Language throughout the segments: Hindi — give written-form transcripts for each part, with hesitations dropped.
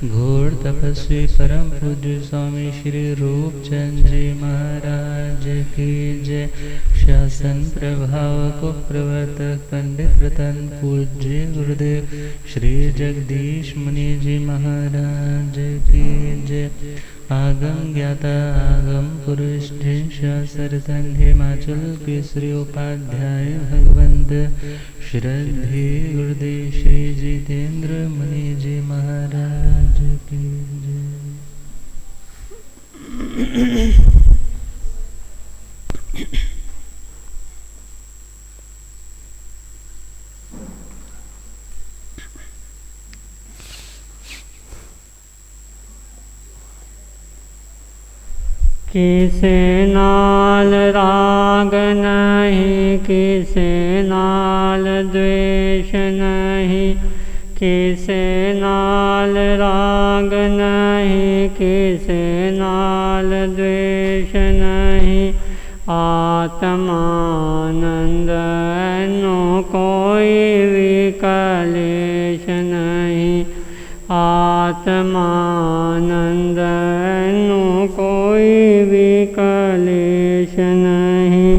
घोर तपस्वी परम पूज्य स्वामी श्री रूपचंद जी महाराज की जय। शासन प्रभाव को प्रवर्तक पंडित रतन पूज्य गुरुदेव श्री जगदीश मुनि जी महाराज की जय। आगम ज्ञाता आगम पुरुष सरसन हिमाचल केसरी उपाध्याय भगवंत श्रद्धे गुरुदेव श्री जितेंद्र मुनि जी महाराज की जय। किसे नाल राग नहीं, किसे नाल द्वेष नहीं, किसे नाल राग नहीं, किसे नाल द्वेष नहीं। आत्मानंद नो कोई विकलेश नहीं, आत्मानंद नो कोई विकलेश नहीं।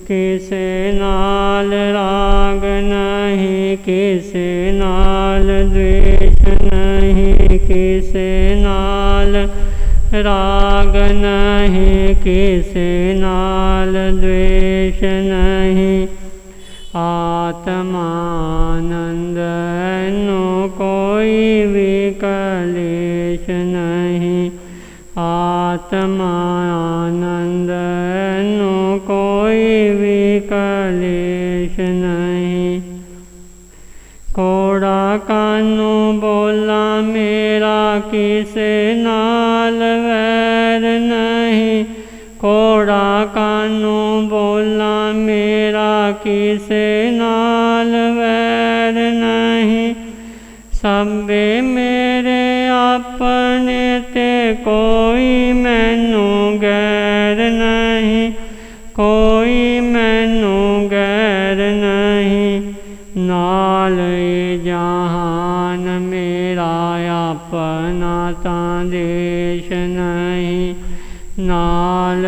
किसे नाल राग नहीं, किसे नाल द्वेष नहीं, किसे नाल राग नहीं, किसे नाल द्वेष नहीं। आत्मानंद नो कोई विकलेश नहीं, आत्मानंद नो कोई विकलेश नहीं। कोड़ा कानू बोला मेरा किसे नाल वैर नहीं, कोड़ा कानू बोला मेरा किसे नाल वैर नहीं। सबे मेरे अपने ते कोई मैनू गैर नहीं, कोई मैनू गैर नहीं। नाल जहान मेरा अपना तां देश नहीं, नाल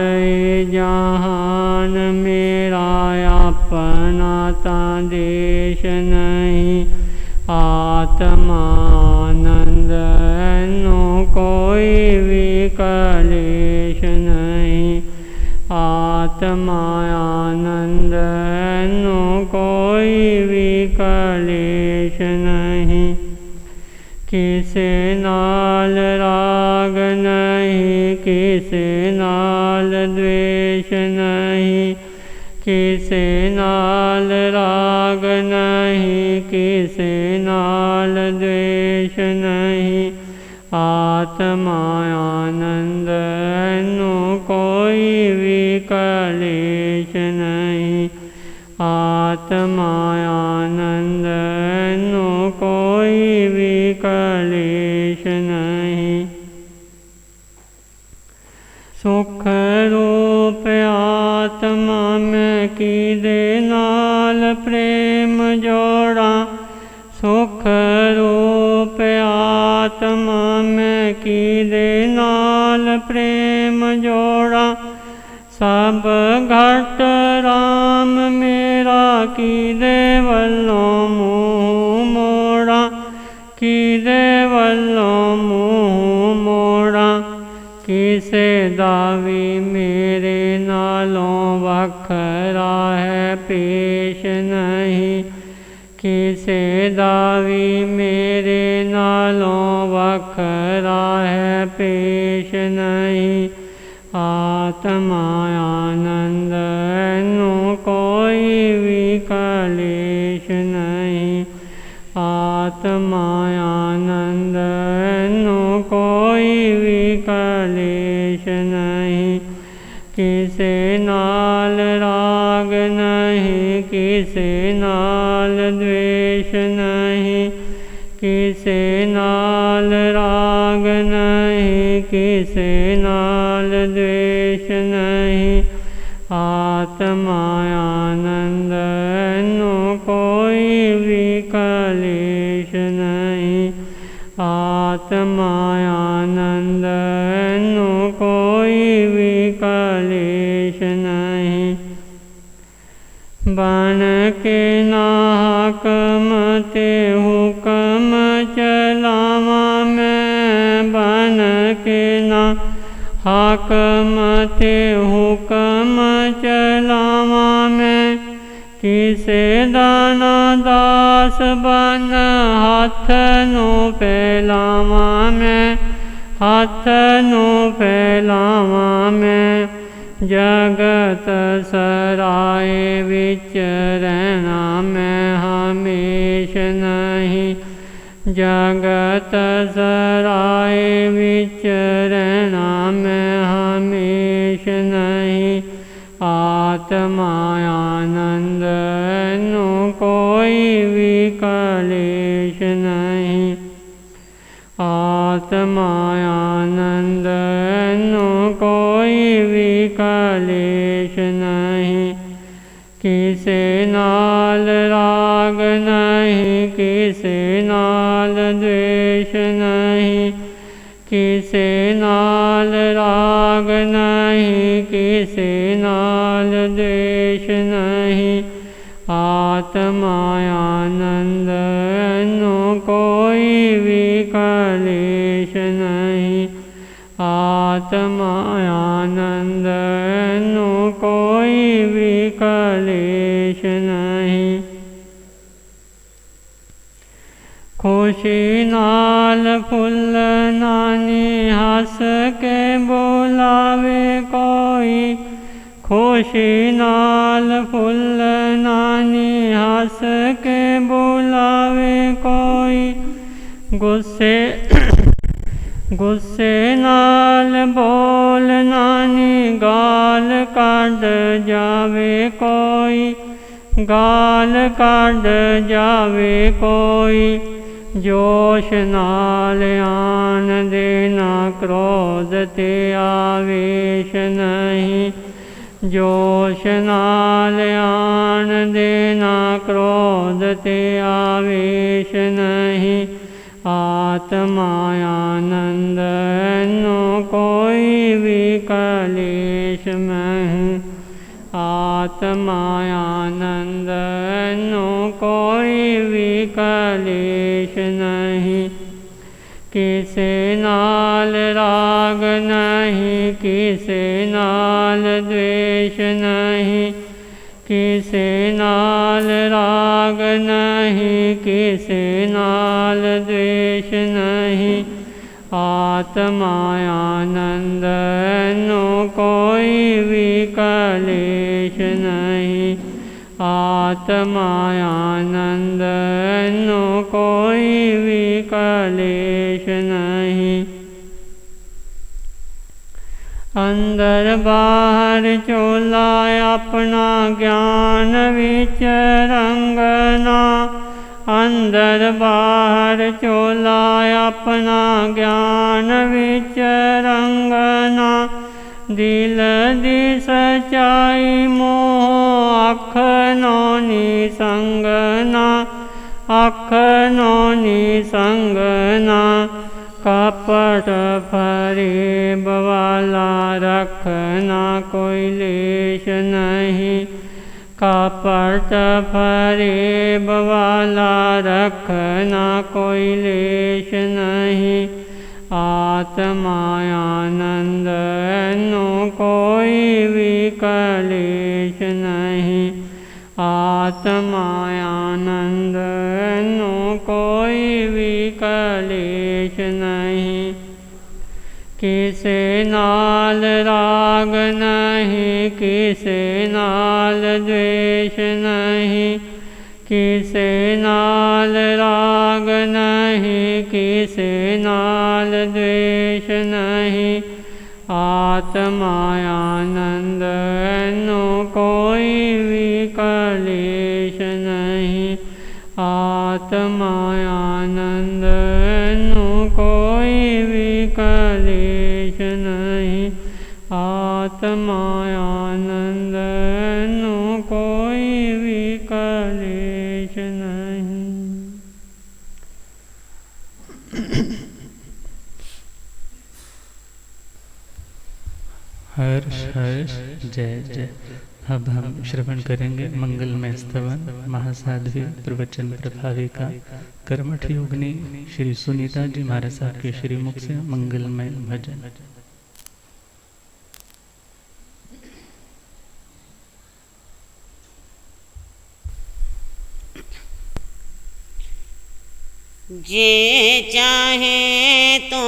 जहान मेरा अपना तां देश नहीं। आत्मानंद नो कोई विकलेश नहीं, आत्मानंद नो कोई विकलेश नहीं। किसे नाल राग नहीं, किसे नाल द्वेष नहीं, किसे नाल राग नहीं, किसे नाल द्वेष नहीं। आत्मानंद नो कोई विकलेश नहीं, आत्मानंद नो कोई विकलेश नहीं। सुख रूप आत्मा में किदे नाल प्रेम जोड़ा, सुख रूप आत्मा में किदे नाल प्रेम जोड़ा। सब घट राम मेरा किदे वल्लों मुँह मोड़ा, किदे वल्लों मुँह मोड़ा। किसे दावी मेरे नालों वखरा है पेश नहीं, किसे दावी मेरे नालों वखरा है पेश नहीं। आत्मानंद नो कोई विकलेश नहीं, आत्मानंद नो कोई विकलेश नहीं। किसे नाल राग नहीं, किसे नाल द्वेष नहीं, किसे नाल राग नहीं, किसे नाल द्वेष नहीं। आत्मानंद नो कोई विकलेश नहीं, आत्मा आनंद नु कोई भी कलेश नहीं। बन के ना हाकम ते हुकम चलावा मैं, बन के ना हाकम ते हुकम चलावा मैं। किसे दाना दास बन हाथ नु फैलावा मैं, हाथ नु फैलावा मैं। जगत सराय विच रहना मैं हमेश नहीं, जगत सराय विच रहना मैं हमेश नहीं। आत्मा आनंद नु कोई भी कलेश नहीं, आत्मा आनंद नु कोई भी कलेश नहीं। किसे नाल राग नहीं, किसे नाल द्वेष नहीं, किसे नाल राग नहीं, किसे नाल द्वेष नहीं। आत्मा आनंद नु कोई भी कलेश नहीं, आत्मा आनंद नु कोई भी कलेश नहीं। खुशी नाल फुल नानी हंस के बोलावे कोई, खुशी नाल फुल नानी हंस के बोलावे कोई। गुस्से गुस्से नाल बोल नानी गाल काढ़ जावे कोई, गाल काढ़ जावे कोई। जोश नाल आन देना क्रोध ते आवेश नहीं, जोश नाल आन देना क्रोध ते आवेश नहीं। आत्मा आनंद नु कोई भी कलेश नहीं, आत्मा आनंद नु कोई भी कलेश नहीं। किसे नाल राग नहीं, किसे नाल द्वेष नहीं, किसे नाल राग नहीं, किसे नाल द्वेष नहीं। आत्मा आनंद नु कोई भी कलेश नहीं, आत्मा आनंद नु कोई भी कलेश नहीं। अंदर बाहर चोला अपना ज्ञान विच रंगना, अंदर बाहर चोला अपना ज्ञान विच रंगना। दिल दी सच्चाई मोह अख नौनी संगना, अख नौनी संगना। कपट फरेब वाला रखना कोई लेश नहीं, कपट फरेब वाला रखना कोई लेश नहीं। आत्मा आनंद नु कोई भी कलेश नहीं, आत्मा आनंद नु कोई भी कलेश नहीं। किसे नाल राग नहीं, किसे नाल द्वेष नहीं, किसे नाल राग नहीं, किसे नाल द्वेष नहीं। आत्मा आनंद नु कोई भी कलेश नहीं, आत्मा आनंद नु कोई भी कलेश नहीं, आत्मा आनंद नु कोई भी कलेश नहीं। हर्ष हर्ष जय जय। अब हम श्रवण करेंगे मंगलमय स्तवन महासाध्वी प्रवचन प्रभाविका कर्मठ योगिनी श्री सुनीता जी महाराज साहब के श्रीमुख से मंगलमय भजन। जे चाहे तो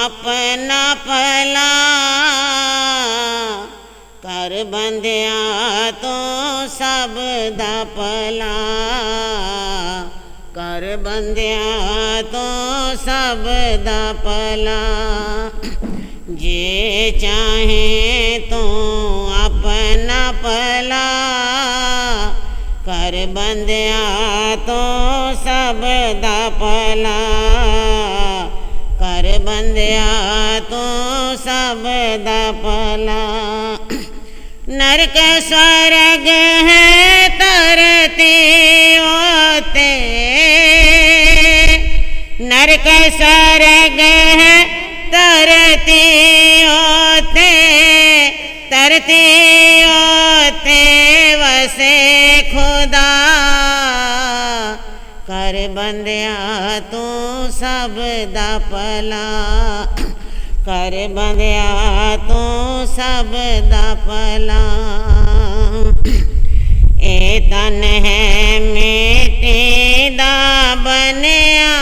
अपना भला कर बंदिया तो सब दा भला कर बंदिया तो सब दा भला। जे चाहे तो अपना भला कर बंदिया तो सब दा भला कर बंदिया तो सब दा भला। नरक स्वर्ग है तरती ओते नरक स्वर्ग है तरती ओते तरती ओते वसे खुदा कर बंदिया तू सब दा भला कर बंदिया तू सब दा भला। ए तन है मिट्टी दा बनिया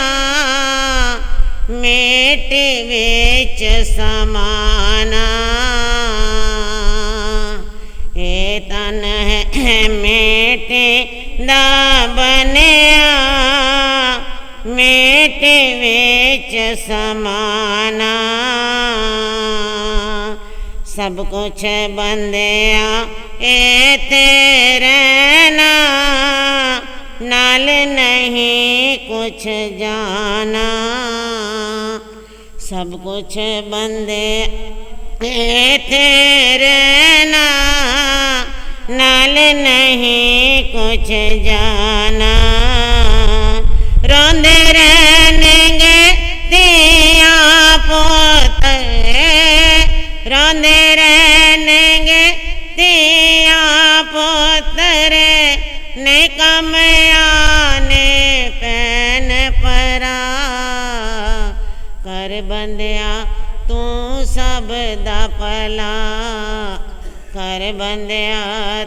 मिट्टी विच समाना ए तन है मिट्टी दा बनिया मिट्टी विच समाना। सब कुछ बंदिया इत्थे रहना नाल नहीं कुछ जाना। सब कुछ बंदे इत्थे रहना नाल नहीं कुछ जाना। रोंदे रहनेंगे दिया पोते रोंदे रहनेंगे दिया पोतरे नहीं कम आने पैन परा कर बंदिया तू सब दा भला कर बंदिया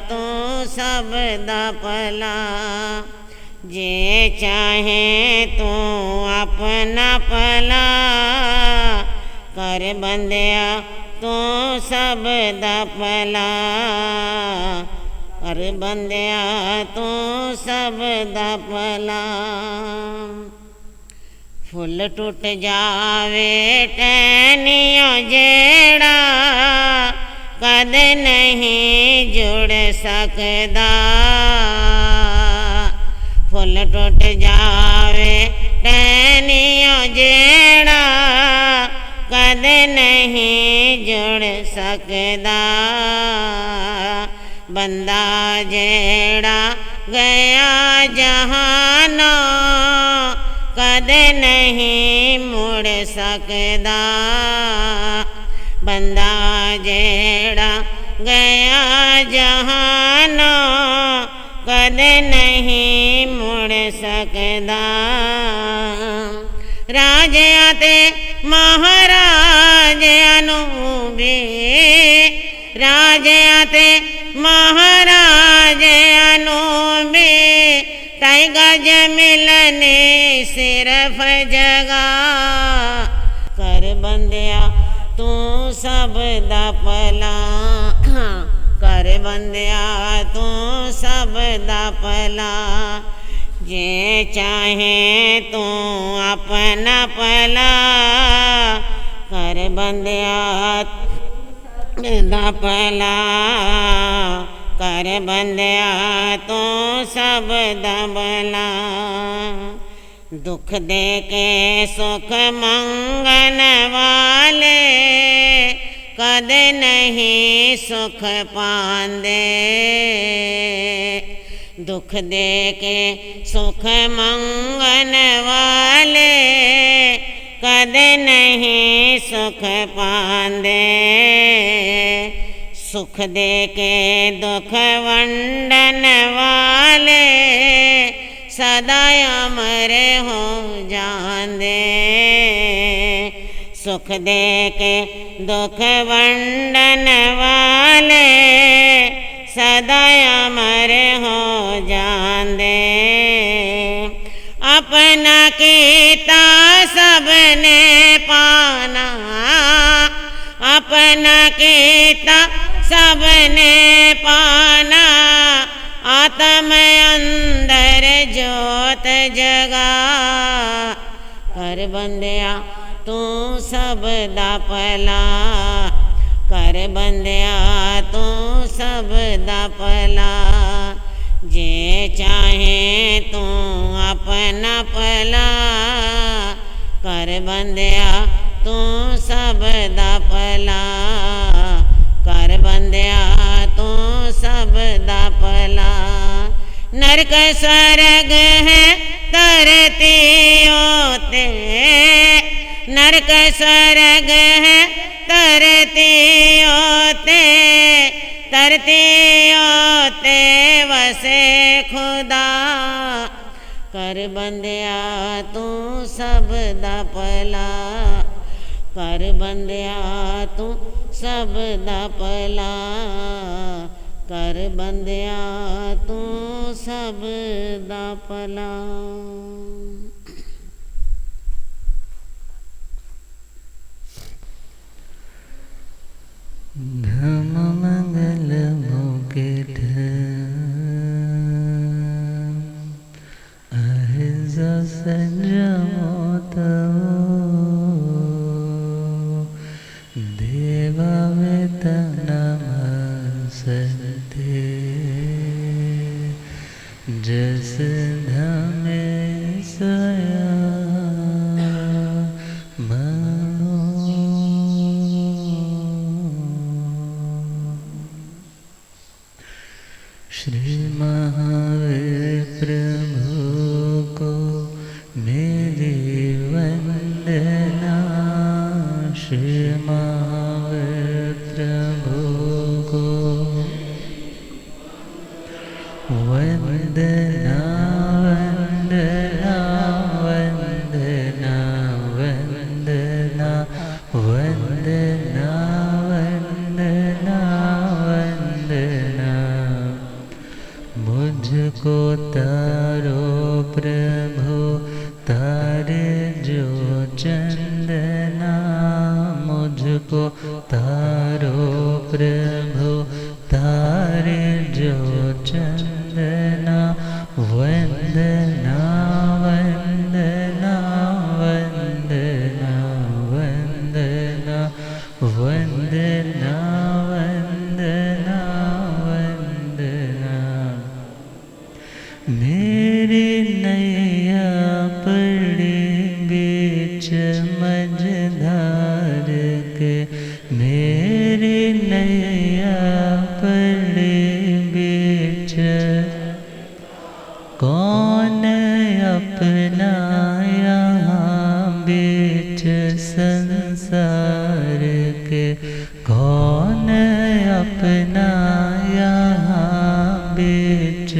तू सब दा भला। जे चाहे तू अपना भला कर बंदिया तू सब दा भला कर बंदिया तू सब दा भला। फुल टूट जावे टहनियों जेड़ा कद नहीं जुड़ सकदा। फुल टूट जावे टहनियों जेड़ा कद नहीं जुड़ सकदा। बंदा जेड़ा गया जहानो कद नहीं मुड़ सकदा। बंदा जेड़ा गया जहानो कद नहीं मुड़ सकदा। राजिया ते महाराजिया नू भी राजिया ते महाराजिया नू भी ताई गज मिलने सिर्फ जगा कर बंदिया तू सब दा भला कर बंदिया तू सब दा भला। जे चाहे तू अपना भला कर बंदिया दा भला कर बंदिया तू सब दा भला। दुख दे के सुख मंगन वाले कद नहीं सुख पांदे। दुख दे के सुख मंगन वाले कद नहीं सुख पांदे। सुख दे के दुख वंडन वाले सदा अमर हो जांदे। सुख दे के दुख वंडन वाले सदा अमर हो जांदे। अपना कीता सबने पाना, अपना कीता सबने पाना। आत्म अंदर जोत जगा, कर बंदिया तू सब दा भला। कर बंदिया तू सब दा भला। जे चाहे तू अपना भला, कर बंदिया तू सब दा भला। कर बंदिया तू सब दा भला। नरक स्वर्ग है धरती ओते, नरक स्वर्ग है धरती ओते। धरती ओते वसे खुदा, कर बंदिया तू सब दा भला। कर बंदिया तू सब दा भला। कर बंदिया तू सब दा भला। धम मंगल मुकेट अहिंसा संयमोत देवा वेतन नमस्ते। जस धमे सया श्री महावीर प्रभु को मेरी वंदना। श्री महावीर प्रभु को वंदना वंदना वंदना वंदना वंदना वंदना वंदना। मुझको तारो प्रभु तारे जो चंदना। मुझको तारो प्रभु तारे जो चंदना। वंदना वंदना वंदना वंदना वंदना वंदना वंदना। मेरी नैया पड़ी बीच मझधार के। मेरी नैया पड़ी बीच, कौन अपना यहाँ बीच संसार के। कौन अपना यहाँ बीच,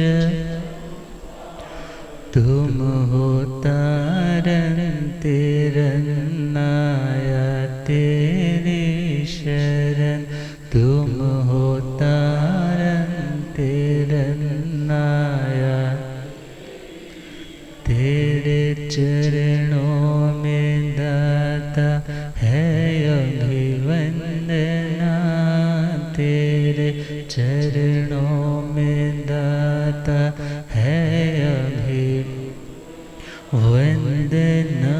तुम हो तारन तिरन्नाया तेरी शरण। तुम हो तारन तिरन्नाया, तेरे चरणों में दाता है अभिवंदना। तेरे चरणों में दाता है वंदना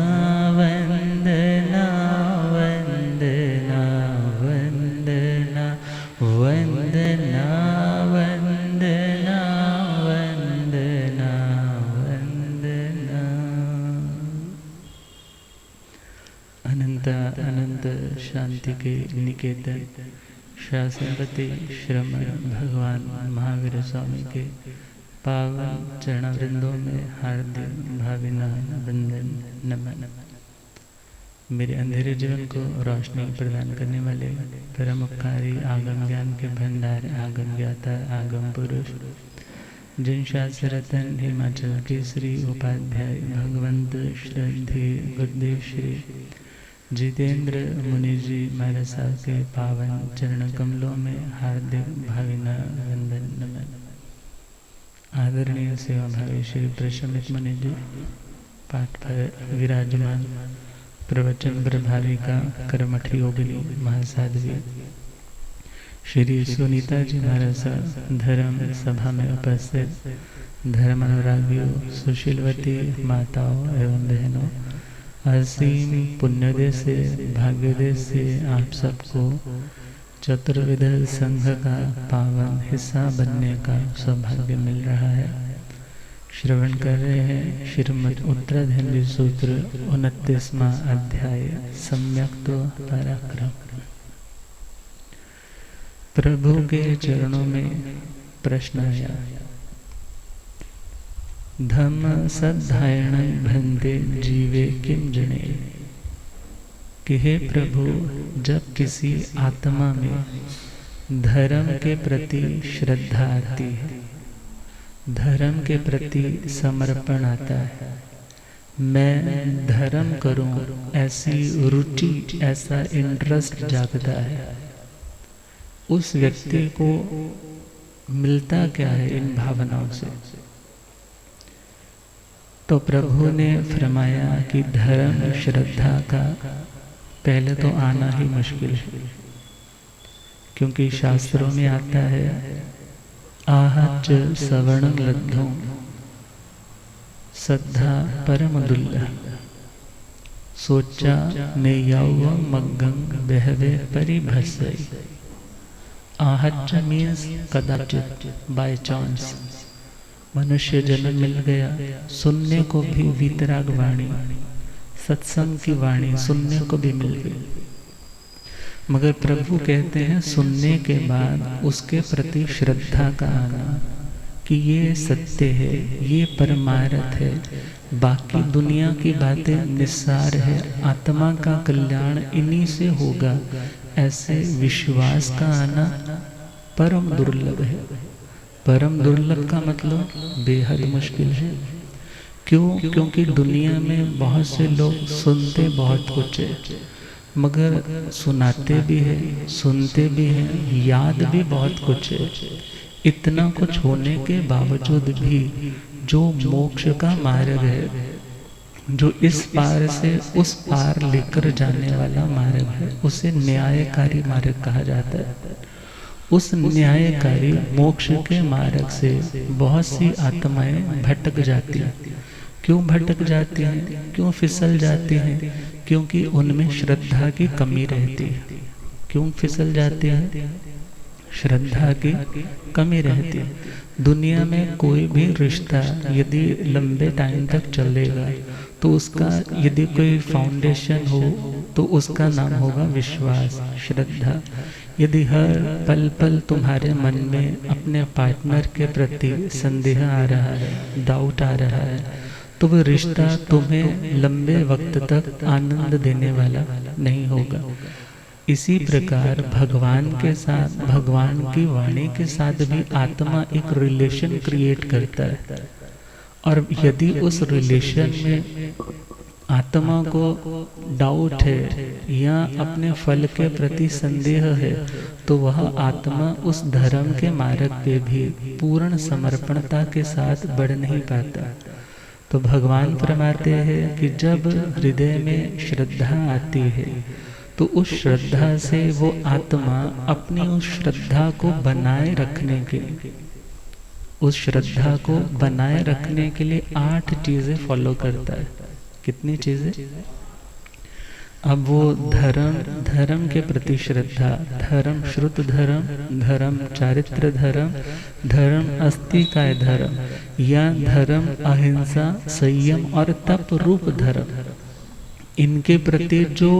वंदना वंदना वंदना वंदना वंदना वंदना वंदना। अनंत अनंत शांति के निकेतन शासनपति श्रमण भगवान महावीर स्वामी के पावन चरणवृंदों में हार्दिक भावना वंदन नमन। मेरे अंधेरे जीवन को रोशनी प्रदान करने वाले परम उपकारी आगम ज्ञान के भंडार आगम ज्ञाता आगम पुरुष जिन शास्त्र रतन हिमाचल केसरी उपाध्याय भगवंत श्रद्धे गुरुदेव श्री जितेंद्र मुनि जी महाराज साहब के पावन चरण कमलों में हार्दिक भावना वंदन नमन। आदरणीय सेवा भावी श्री प्रशमित मुनि जी पाठ पर विराजमान प्रवचन प्रभाविका कर्मठ योगिनी महासाध्वी श्री सुनीता जी महाराज साहब धर्म सभा में उपस्थित धर्म अनुरागियों सुशीलवती माताओं एवं बहनों असीम पुण्योदय से भाग्योदय से आप सबको चतुर्विध संघ का पावन हिस्सा बनने का सौभाग्य मिल रहा है। श्रवण कर रहे हैं श्रीमद् उत्तराधर्मी सूत्र 29वां अध्याय सम्यक्त्व पराक्रम। प्रभु के चरणों में प्रश्न आया, धम्म सद्धायण भंते जीवे किम जने, कि हे प्रभु जब किसी आत्मा में धर्म के प्रति श्रद्धा आती है, धर्म के प्रति समर्पण आता है, मैं धर्म करूं ऐसी रुचि ऐसा इंटरेस्ट जागता है, उस व्यक्ति को मिलता क्या है इन भावनाओं से? तो प्रभु ने फरमाया कि धर्म श्रद्धा का पहले तो आना ही मुश्किल है, क्योंकि शास्त्रों में आता है आहच सवर्णं लब्धो श्रद्धा परम दुर्लभ, सोचा नेयव मग्गं बहवे परिभसई। आहच मीन्स कदाचित, बाय चांस मनुष्य जन्म मिल गया, सुनने को भी वीतराग वाणी सत्संग की वाणी सुनने को भी मिल गई, मगर प्रभु कहते हैं सुनने के बाद उसके प्रति श्रद्धा का आना कि ये सत्य है, ये परमार्थ है, बाकी दुनिया की बातें निस्सार है, आत्मा का कल्याण इन्हीं से होगा, ऐसे विश्वास का आना परम दुर्लभ है। परम दुर्लभ का मतलब बेहद मुश्किल है। क्यों? क्योंकि दुनिया में बहुत से लोग सुनते बहुत कुछ है, मगर सुनाते भी है, सुनते भी हैं, याद भी बहुत कुछ है। इतना कुछ होने के बावजूद भी जो मोक्ष का मार्ग है, जो इस पार से उस पार लेकर जाने वाला मार्ग है, उसे न्यायकारी मार्ग कहा जाता है। उस न्यायकारी मोक्ष के मार्ग से बहुत सी आत्माएं भटक जाती हैं। क्यों भटक जाती हैं? क्यों फिसल जाती हैं? क्योंकि उनमें श्रद्धा की कमी रहती है। क्यों फिसल जाती हैं? श्रद्धा की कमी रहती है। दुनिया में कोई भी रिश्ता यदि लंबे टाइम तक चलेगा तो उसका यदि कोई फाउंडेशन हो तो उसका नाम होगा विश्वास, श्रद्धा। यदि हर पल पल तुम्हारे मन में अपने पार्टनर के प्रति संदेह आ रहा है, डाउट आ रहा है, तो वो रिश्ता तुम्हें लंबे वक्त तक आनंद देने वाला नहीं होगा। इसी प्रकार भगवान के साथ, भगवान की वाणी के साथ भी आत्मा एक रिलेशन क्रिएट करता है, और यदि उस रिलेशन में आत्मा को डाउट है या अपने फल के प्रति संदेह है, तो वह आत्मा उस धर्म के मार्ग पे भी पूर्ण समर्पणता के साथ बढ़ नहीं पाता। तो भगवान फरमाते हैं कि जब हृदय में श्रद्धा आती है तो उस श्रद्धा से वो आत्मा अपनी उस श्रद्धा को बनाए रखने के लिए, उस श्रद्धा को बनाए रखने के लिए 8 चीजें फॉलो करता है। कितनी चीजें? अब वो धर्म के प्रति श्रद्धा, धर्म श्रुत धर्म, धर्म चारित्र धर्म, धर्म अस्तिकाय धर्म, या धर्म अहिंसा संयम और तप रूप धर्म, इनके प्रति जो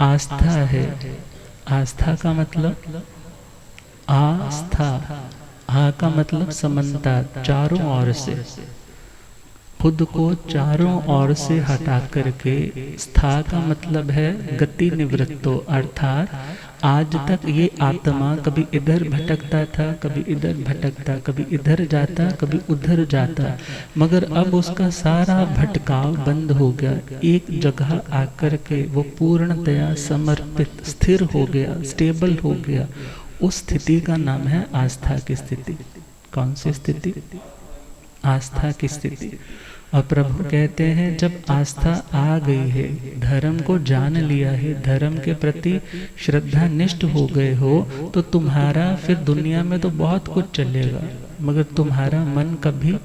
आस्था है, आस्था का मतलब आस्था, आ का मतलब समन्ता, चारों ओर से खुद को चारों ओर से हटा करके, स्था का मतलब है गति निवृत्तो, अर्थात आज तक ये आत्मा कभी इधर भटकता था, कभी इधर भटकता, कभी इधर जाता, कभी उधर जाता, मगर अब उसका सारा भटकाव बंद हो गया। एक जगह आकर के वो पूर्णतया समर्पित, स्थिर हो गया, स्टेबल हो गया। उस स्थिति का नाम है आस्था की स्थिति। कौन सी स्थिति? आस्था की स्थिति। और प्रभु कहते हैं जब आस्था आ गई है, धर्म को जान लिया है, धर्म के प्रति श्रद्धा निष्ठ हो गए हो, तो तुम्हारा फिर दुनिया में तो बहुत कुछ चलेगा, मगर तुम्हारा मन कभी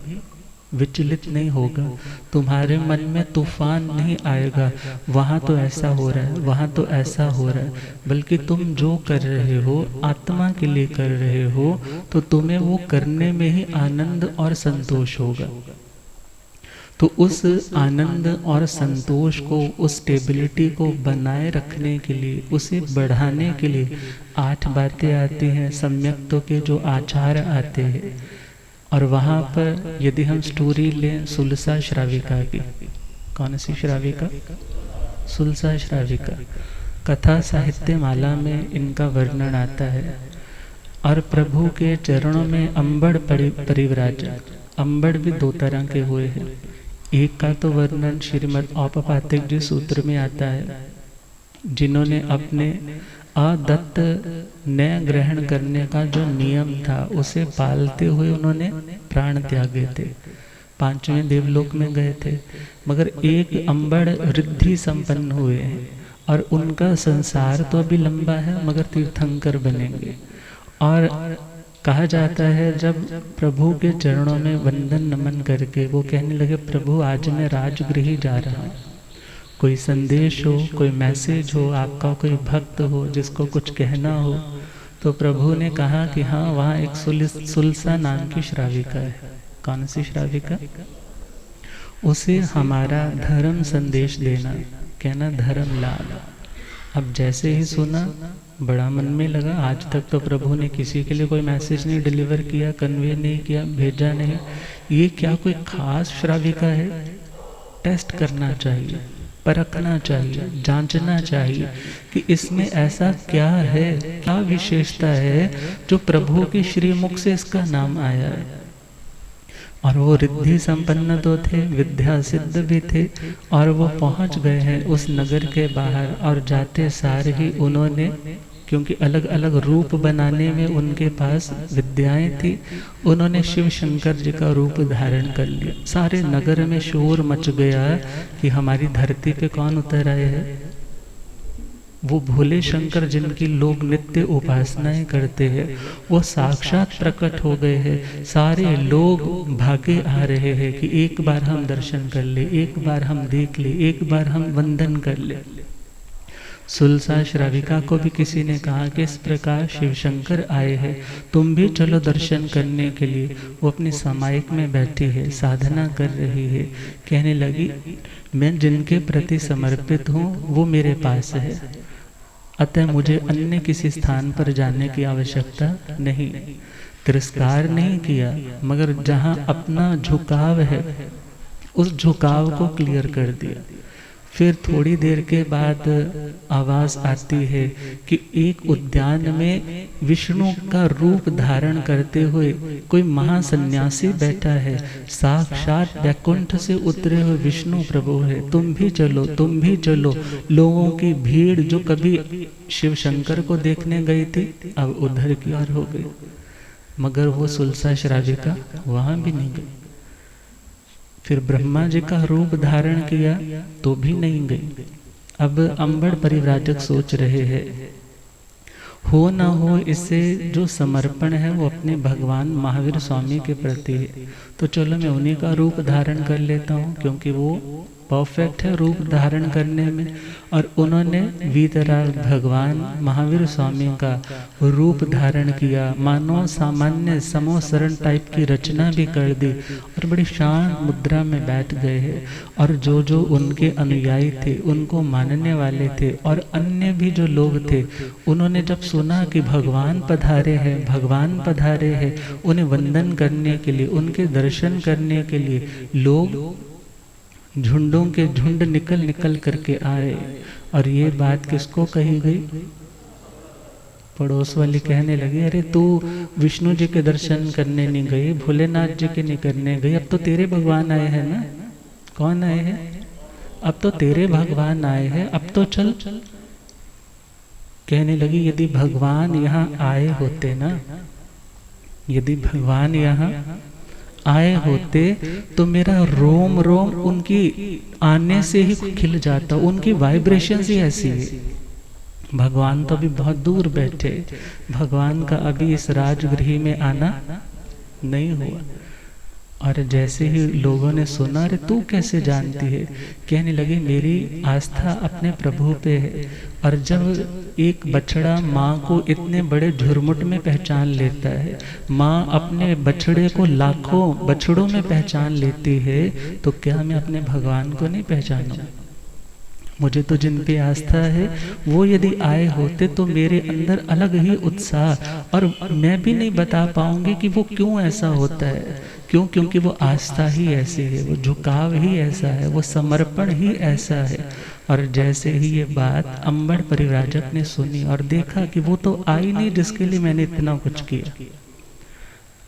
विचलित नहीं होगा, तुम्हारे मन में तूफान नहीं आएगा, वहाँ तो ऐसा हो रहा है, वहाँ तो ऐसा हो रहा है, बल्कि तुम जो कर रहे हो आत्मा के लिए कर रहे हो, तो तुम्हें वो करने में ही आनंद और संतोष होगा। तो उस आनंद और संतोष को, उस स्टेबिलिटी को बनाए रखने के लिए, उसे बढ़ाने के लिए 8 बातें आती हैं, सम्यक्तों के जो आचार आते हैं। और वहाँ पर यदि हम स्टोरी लें सुलसा श्राविका की, कौन सी श्राविका? सुलसा श्राविका। कथा साहित्य माला में इनका वर्णन आता है। और प्रभु के चरणों में अंबड़ परिव्राजक, अंबड़ भी 2 तरह के हुए हैं। एक का तो वर्णन श्रीमद् औपपातिक जी सूत्र में आता है, जिन्होंने अपने अदत्त नय ग्रहण करने का जो नियम था उसे पालते हुए उन्होंने प्राण त्यागे थे, 5वें देवलोक में गए थे, मगर एक अंबड़ रिद्धि संपन्न हुए हैं और उनका संसार तो अभी लंबा है, मगर तीर्थंकर बनेंगे। और कहा जाता है जब प्रभु के चरणों में वंदन नमन करके वो कहने लगे, प्रभु आज मैं राजगृह जा रहा हूँ, कोई संदेश हो, कोई मैसेज हो, आपका कोई भक्त हो जिसको कुछ कहना हो, तो प्रभु ने कहा कि हाँ, वहाँ एक सुलसा नाम की श्राविका है। कौन सी श्राविका? उसे हमारा धर्म संदेश देना, कहना धर्म लाभ। अब जैसे ही सुना बड़ा मन में लगा, आज तक तो प्रभु ने किसी के लिए कोई मैसेज नहीं डिलीवर किया, कन्वे नहीं किया, भेजा नहीं, ये क्या कोई खास श्राविका है? टेस्ट करना चाहिए, परखना चाहिए, जांचना चाहिए कि इसमें ऐसा क्या है, क्या विशेषता है जो प्रभु के श्रीमुख से इसका नाम आया है। और वो रिद्धि संपन्न तो थे, विद्या सिद्ध भी थे, और वो पहुंच गए हैं उस नगर के बाहर। और जाते सार ही उन्होंने, क्योंकि अलग अलग रूप बनाने में उनके पास विद्याएं थी, उन्होंने शिव शंकर जी का रूप धारण कर लिया। सारे नगर में शोर मच गया कि हमारी धरती पे कौन उतर आए हैं। वो भोले शंकर जिनकी लोग नित्य उपासनाएं करते हैं, वो साक्षात प्रकट हो गए हैं। सारे लोग भागे आ रहे हैं कि एक बार हम दर्शन कर ले, एक बार हम देख ले, एक बार हम वंदन कर ले। सुलसा श्राविका को भी किसी ने कहा कि इस प्रकार शिव शंकर आए हैं, तुम भी चलो दर्शन करने के लिए। वो अपनी समायक में बैठी है, साधना कर रही है, कहने लगी मैं जिनके प्रति समर्पित हूँ वो मेरे पास है, अतः मुझे अन्य किसी स्थान पर जाने की आवश्यकता नहीं। तिरस्कार नहीं किया, मगर जहाँ अपना झुकाव है उस झुकाव को क्लियर कर दिया। फिर थोड़ी देर के बाद आवाज आती है कि एक उद्यान में विष्णु का रूप धारण करते हुए कोई महासन्यासी बैठा है, साक्षात वैकुंठ से उतरे हुए विष्णु प्रभु है, तुम भी चलो, तुम भी चलो। लोगों की भीड़ जो कभी शिव शंकर को देखने गई थी अब उधर की ओर हो गई, मगर वो सुलसा श्राविका वहां भी नहीं गई। फिर ब्रह्मा जी का रूप धारण किया तो भी नहीं गई। अब अंबड़ परिव्राजक सोच रहे हैं, हो ना हो इससे जो समर्पण है वो अपने भगवान महावीर स्वामी के प्रति है, तो चलो मैं उन्हीं का रूप धारण कर लेता हूँ, क्योंकि वो परफेक्ट है रूप धारण करने में। और उन्होंने वीतराग भगवान महावीर स्वामी का रूप धारण किया, मानो सामान्य समोसरण टाइप की रचना भी कर दी और बड़ी शांत मुद्रा में बैठ गए हैं। और जो जो उनके अनुयायी थे, उनको मानने वाले थे और अन्य भी जो लोग थे, उन्होंने जब सुना कि भगवान पधारे हैं, भगवान पधारे हैं, उन्हें वंदन करने के लिए, उनके दर्शन करने के लिए लोग झुंडों के झुंड निकल निकल करके आए। और ये बात किसको कही गई? पड़ोस वाली कहने लगी, अरे तू विष्णु जी के दर्शन करने नहीं गई, भोलेनाथ जी के नहीं करने गई, अब तो तेरे भगवान आए हैं ना। कौन आए हैं? अब तो तेरे भगवान आए हैं, अब तो चल। कहने लगी, यदि भगवान यहाँ आए होते ना, यदि भगवान यहाँ आए होते तो मेरा रोम रोम उनकी आने से ही खिल जाता। उनकी वाइब्रेशन ही ऐसी है। भगवान तो अभी बहुत दूर बैठे, भगवान का अभी इस राजगृह में आना नहीं हुआ। और जैसे ही लोगों ने सुना, अरे तू कैसे जानती है? कहने लगी, मेरी आस्था अपने प्रभु पे है। और जब एक बछड़ा माँ को इतने बड़े झुरमुट में पहचान लेता है, माँ अपने बछड़े को लाखों बछड़ों में पहचान लेती है, तो क्या मैं अपने भगवान को नहीं पहचानूं? मुझे तो जिन पे आस्था है वो यदि आए होते तो मेरे अंदर अलग ही उत्साह, और मैं भी नहीं बता पाऊंगी कि वो क्यों ऐसा होता है। क्यों? क्योंकि वो आस्था ही ऐसी है, वो झुकाव ही ऐसा है, वो समर्पण ही ऐसा है। और जैसे ही ये बात अंबड़ परिव्राजक ने सुनी और देखा कि वो तो आई नहीं जिसके लिए मैंने इतना कुछ किया,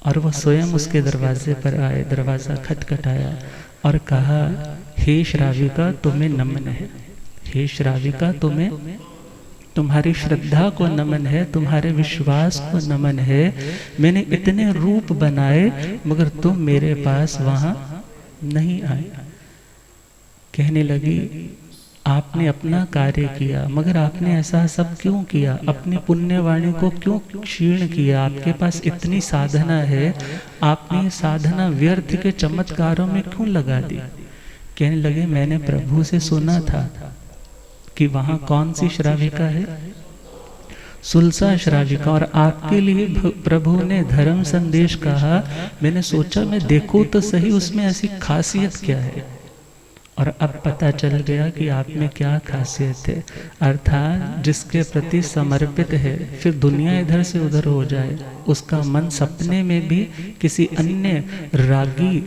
और वो स्वयं उसके दरवाजे पर आए, दरवाजा खटखटाया और कहा, हे श्राविका तुम्हें नमन है, हे श्राविका तुम्हें, तुम्हारी श्रद्धा को नमन है, तुम्हारे विश्वास को नमन है। मैंने इतने रूप बनाए मगर तुम मेरे पास वहां नहीं आए। कहने लगी, आपने अपना कार्य किया, मगर आपने ऐसा सब क्यों किया? अपनी पुण्यवाणी को क्यों क्षीण किया? आपके पास इतनी साधना है, आपने साधना व्यर्थ के चमत्कारों में क्यों लगा दी? कहने लगे, मैंने प्रभु से सुना था कि वहां कौन सी श्राविका है? सुलसा श्राविका। और आपके लिए प्रभु ने धर्म संदेश कहा। मैंने सोचा मैं देखूं तो सही उसमें ऐसी खासियत क्या है, और अब पता चल गया कि आप में क्या खासियत है। अर्थात जिसके प्रति समर्पित है, फिर दुनिया इधर से उधर हो जाए, उसका मन सपने में भी किसी अन्य रागी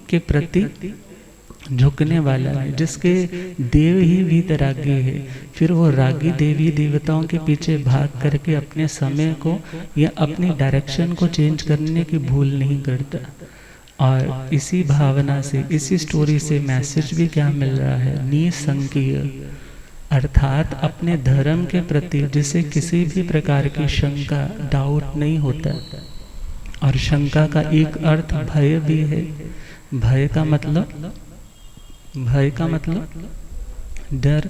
के प्रति झुकने वाला है। जिसके देव ही वीतरागी है, फिर वो रागी देवी देवताओं के पीछे भाग करके अपने समय को या अपनी डायरेक्शन को चेंज करने की भूल नहीं करता। और इसी भावना से, इसी स्टोरी से मैसेज भी क्या मिल रहा है? निसंकीय, अर्थात अपने धर्म के प्रति जिसे किसी भी प्रकार की शंका, डाउट नहीं होता। और शंका का एक अर्थ भय भी है। भय का मतलब, भय का मतलब डर,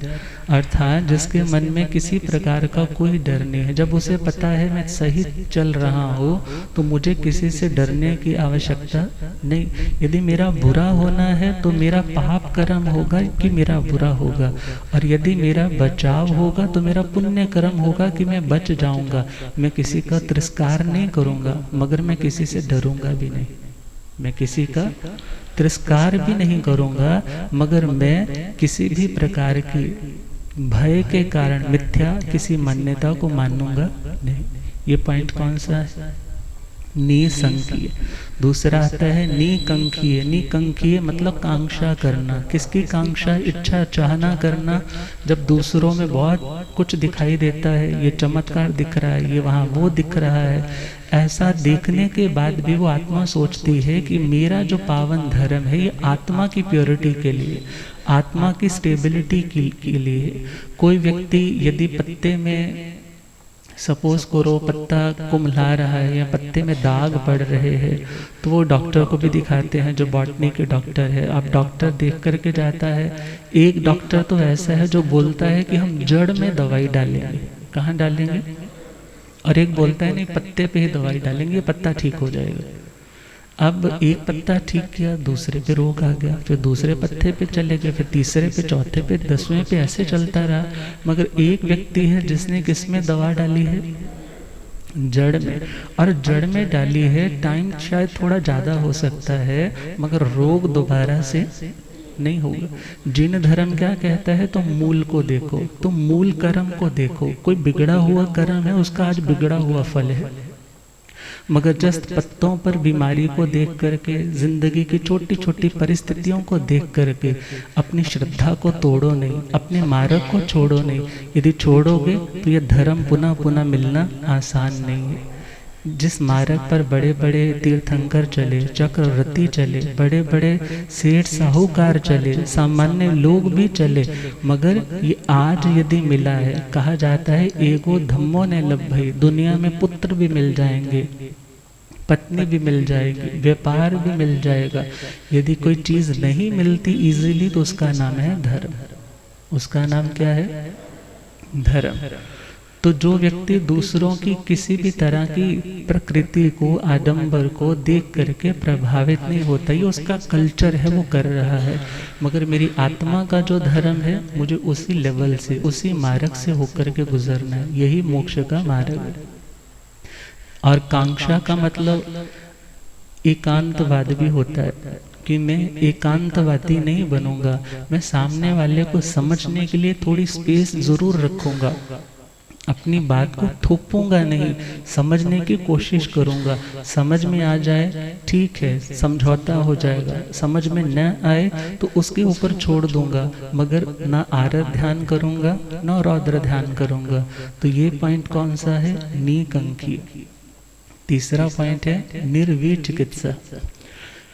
अर्थात जिसके मन में किसी प्रकार का कोई डर नहीं है। जब उसे पता है मैं सही चल रहा हूँ तो मुझे किसी से डरने की आवश्यकता नहीं। यदि मेरा बुरा होना है तो मेरा पाप कर्म होगा कि मेरा बुरा होगा, और यदि मेरा बचाव होगा तो मेरा पुण्य कर्म होगा कि मैं बच जाऊंगा। मैं किसी का तिरस्कार नहीं करूंगा, मगर मैं किसी से डरूंगा भी नहीं। मैं किसी का तिरस्कार भी नहीं करूंगा, मगर मैं किसी भी प्रकार की भय के कारण मिथ्या किसी मान्यता को मानूंगा नहीं। ये पॉइंट कौन सा है? निसंकीय। दूसरा आता है निकंकीय। निकंकीय मतलब कांक्षा करना। किसकी कांक्षा? इच्छा, चाहना करना। जब दूसरों में बहुत कुछ दिखाई देता है, ये चमत्कार दिख रहा है, ये वहाँ वो दिख रहा है, ऐसा देखने के बाद भी वो आत्मा सोचती है कि मेरा जो पावन धर्म है ये आत्मा की प्योरिटी के लिए, आत्मा की स्टेबिलिटी के लिए। कोई व्यक्ति यदि पत्ते में, सपोज करो पत्ता कुम्हला रहा है या पत्ते में दाग पड़ रहे हैं, तो वो डॉक्टर को भी दिखाते हैं, जो बॉटनी के डॉक्टर है। अब डॉक्टर देख करके जाता है। एक डॉक्टर तो ऐसा है जो बोलता है कि हम जड़ में दवाई डालेंगे। कहाँ डालेंगे? और एक बोलता है नहीं, पत्ते पे ही दवाई डालेंगे, पत्ता ठीक हो जाएगा। अब एक पत्ता ठीक किया, दूसरे पे रोग आ गया, फिर दूसरे पत्ते पे चले गए, फिर तीसरे पे, चौथे पे, 10वें पे, ऐसे चलता रहा। मगर एक व्यक्ति है जिसने किसमें दवा डाली है? जड़ में। और जड़ में डाली है, टाइम शायद थोड़ा ज़्यादा हो सकता है, मगर रोग दोबारा से नहीं होगा। जिन धर्म क्या कहता है? तो मूल को देखो, तो मूल कर्म को देखो। कोई बिगड़ा हुआ कर्म है, उसका आज बिगड़ा हुआ फल है। मगर जस्ट पत्तों पर बीमारी को देख करके, जिंदगी की छोटी छोटी परिस्थितियों को देख करके अपनी श्रद्धा को तोड़ो नहीं, अपने मार्ग को छोड़ो नहीं। यदि छोड़ोगे तो यह धर्म पुनः पुनः मिलना आसान नहीं है। जिस मार्ग पर बड़े बड़े तीर्थंकर चले, चक्रवर्ती चले, बड़े बड़े सेठ साहूकार चले, सामान्य लोग भी चले, मगर ये आज यदि मिला है, कहा जाता है एगो धम्मो ने लभई, दुनिया में पुत्र भी मिल जाएंगे, पत्नी भी मिल जाएगी, व्यापार भी मिल जाएगा। यदि कोई चीज नहीं मिलती इजीली तो उसका नाम है धर्म। उसका नाम क्या है? धर्म। तो जो व्यक्ति दूसरों की किसी भी तरह की प्रकृति को, आडंबर को देख करके प्रभावित नहीं होता, ये उसका कल्चर है, वो कर रहा है। मगर मेरी आत्मा का जो धर्म है, मुझे उसी लेवल से, उसी मार्ग से होकर के गुजरना है, यही मोक्ष का मार्ग है। और कांक्षा का मतलब एकांतवाद भी होता है कि मैं एकांतवादी नहीं बनूंगा, मैं सामने वाले को समझने के लिए थोड़ी स्पेस जरूर रखूंगा, अपनी बात को थोपूंगा नहीं, समझने की कोशिश करूंगा। समझ में आ जाए ठीक है, समझौता हो जाएगा, समझ में न आए तो उसके ऊपर छोड़ दूंगा, मगर ना आरत ध्यान करूंगा ना रौद्र ध्यान करूंगा। तो ये पॉइंट कौन सा है? नीकंकी। तीसरा पॉइंट है निर्विचिकित्सा।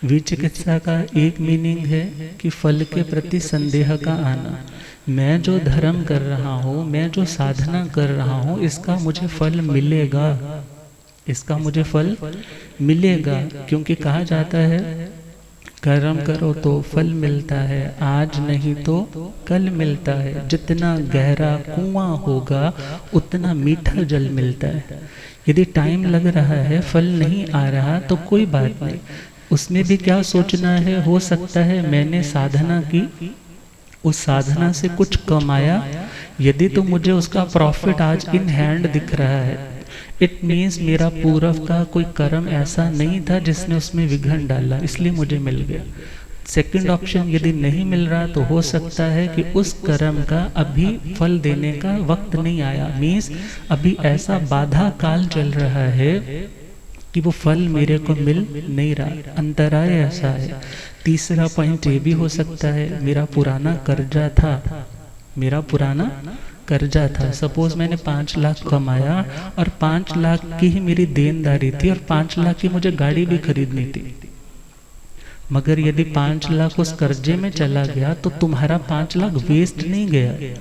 विचिकित्सा का एक मीनिंग है कि फल के प्रति संदेह का आना। मैं जो धर्म कर रहा हूँ, मैं जो साधना कर रहा हूँ, इसका मुझे फल मिलेगा, इसका मुझे फल मिलेगा। क्योंकि कहा जाता है कर्म करो तो फल मिलता है, आज नहीं तो कल मिलता है। जितना गहरा कुआं होगा उतना मीठा जल मिलता है। यदि टाइम लग रहा है, फल नहीं आ रहा, तो कोई बात नहीं, उसमें भी क्या सोचना है, हो सकता है मैंने साधना की, उस साधना से कुछ कमाया, यदि तो मुझे उसका प्रॉफिट आज इन हैंड दिख रहा है, इट मीन्स मेरा पूर्व का कोई कर्म ऐसा नहीं था जिसने उसमें विघ्न डाला, इसलिए मुझे मिल गया। सेकंड ऑप्शन यदि नहीं मिल रहा तो हो सकता है कि उस कर्म का अभी फल देने का वक्त नहीं आया, मीन्स अभी ऐसा बाधा काल चल रहा है कि वो फल मेरे को मिल नहीं रहा, अंतराय ऐसा है। तीसरा पॉइंट ये भी हो सकता है मेरा पुराना कर्जा था, मेरा पुराना कर्जा था। सपोज मैंने 5 लाख कमाया और 5 लाख की ही मेरी देनदारी थी और 5 लाख की मुझे गाड़ी भी खरीदनी थी, मगर यदि 5 लाख उस कर्जे में चला गया तो तुम्हारा 5 लाख वेस्ट नहीं गया।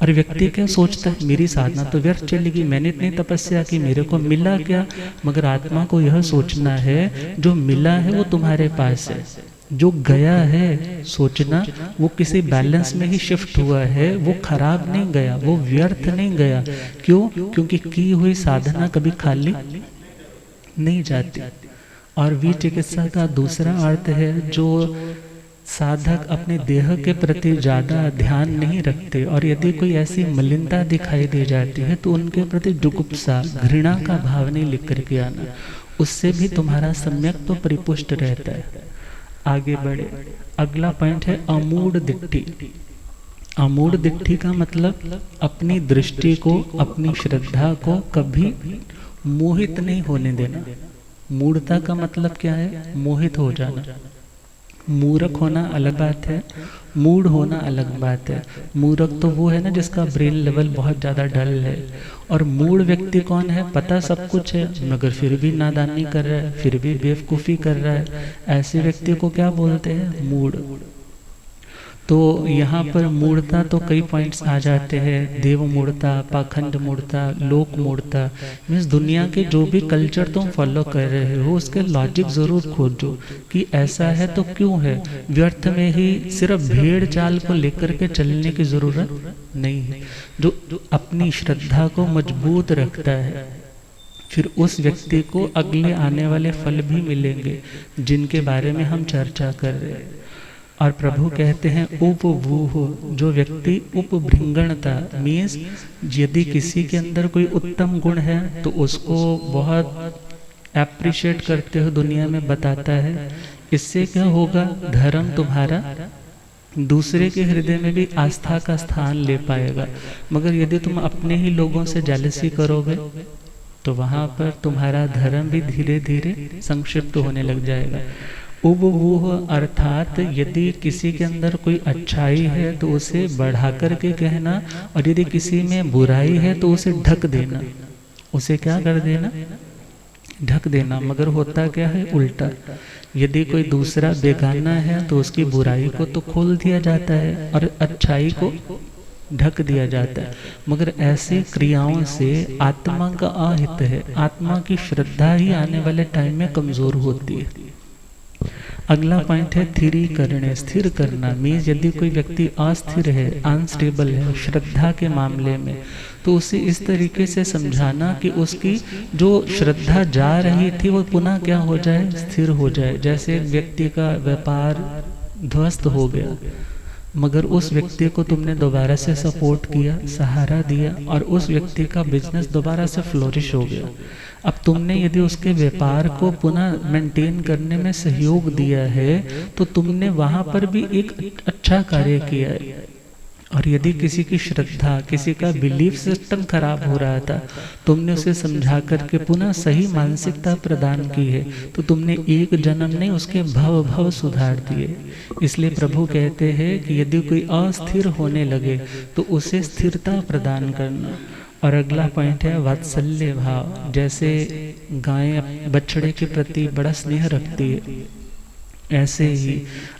और व्यक्ति क्या सोचता है, मेरी साधना तो व्यर्थ चली गई, मैंने इतनी तपस्या की, मेरे को मिला क्या? मगर आत्मा को यह सोचना है जो मिला है वो तुम्हारे पास है, जो गया है सोचना वो किसी बैलेंस में ही शिफ्ट हुआ है, वो खराब नहीं गया, वो व्यर्थ नहीं गया। क्यों? क्योंकि की हुई साधना कभी खाली नहीं जाती। और विचिकित्सा का दूसरा अर्थ है जो साधक अपने देह के प्रति ज़्यादा ध्यान नहीं रखते और यदि कोई ऐसी मलिनता दिखाई दे जाती है तो उनके प्रति जुगुप्सा, घृणा का भाव नहीं लिख करके आना, उससे भी तुम्हारा सम्यक तो परिपुष्ट रहता है। आगे बढ़े, अगला पॉइंट है अमूढ़ दिट्ठी। अमूढ़ दिट्ठी का मतलब अपनी दृष्टि को, अपनी श्रद्धा को कभी मोहित नहीं होने देना। मूढ़ता का मतलब क्या है? मोहित हो जाना। मूर्ख होना अलग बात है, मूढ़ होना अलग बात है। मूर्ख तो वो है ना जिसका ब्रेन लेवल बहुत ज़्यादा डल है, और मूढ़ व्यक्ति कौन है? पता सब कुछ है मगर फिर भी नादानी कर रहा है, फिर भी बेवकूफ़ी कर रहा है। ऐसे व्यक्ति को क्या बोलते हैं? मूढ़। तो यहाँ पर मूढ़ता तो कई पॉइंट्स आ जाते हैं, देव मूढ़ता, पाखंड मूढ़ता, लोक मूढ़ता। मीन्स दुनिया के जो भी कल्चर तुम फॉलो कर रहे हो उसके लॉजिक ज़रूर खोजो कि ऐसा है तो क्यों है। व्यर्थ में ही सिर्फ भेड़ चाल को लेकर के चलने की ज़रूरत नहीं है। जो अपनी श्रद्धा को मजबूत रखता है फिर उस व्यक्ति को अगले आने वाले फल भी मिलेंगे जिनके बारे में हम चर्चा कर रहे हैं। और प्रभु कहते हैं उपभूः, जो व्यक्ति उपभृंगणता मीन्स यदि किसी के अंदर कोई उत्तम गुण है तो उसको बहुत एप्रिशिएट करते हो दुनिया में बताता है। इससे क्या होगा? धर्म तुम्हारा दूसरे के हृदय में भी आस्था का स्थान ले पाएगा। मगर यदि तुम अपने ही लोगों से जेलसी करोगे, तो वहाँ पर तुम्हारा धर्म भी धीरे धीरे संक्षिप्त होने लग जाएगा। उपवूह अर्थात यदि किसी के अंदर कोई अच्छाई है तो उसे बढ़ा करके कहना, और यदि किसी में बुराई है तो उसे ढक देना। उसे क्या कर देना? ढक देना। मगर होता क्या है? उल्टा। यदि कोई दूसरा बेगाना है तो उसकी बुराई को तो खोल दिया जाता है और अच्छाई को ढक दिया जाता है। मगर ऐसी क्रियाओं से आत्मा का अहित है, आत्मा की श्रद्धा ही आने वाले टाइम में कमजोर होती है। अगला पॉइंट है स्थिरीकरण, स्थिर करना। मीन्स यदि कोई व्यक्ति अस्थिर है, अनस्टेबल है श्रद्धा के मामले में, तो उसे इस तरीके से समझाना कि उसकी जो श्रद्धा जा रही थी वो पुनः क्या हो जाए? स्थिर हो जाए। जैसे एक व्यक्ति का व्यापार ध्वस्त हो गया, मगर उस व्यक्ति को तुमने दोबारा से सपोर्ट किया, सहारा दिया, और उस व्यक्ति का बिजनेस दोबारा से फ्लोरिश हो गया। अब तुमने यदि उसके व्यापार को पुनः मेंटेन करने में सहयोग दिया है तो तुमने वहाँ पर भी एक अच्छा कार्य किया है। और यदि किसी की श्रद्धा, किसी का बिलीफ सिस्टम खराब हो रहा था, तुमने उसे समझा करके पुनः सही मानसिकता प्रदान की है, तो तुमने एक जन्म नहीं उसके भव भव सुधार दिए। इसलिए प्रभु कहते हैं कि यदि कोई अस्थिर होने लगे तो उसे स्थिरता प्रदान करना। और अगला पॉइंट है वात्सल्य भाव। जैसे गाय बछड़े के प्रति बड़ा स्नेह रखती है, ऐसे ही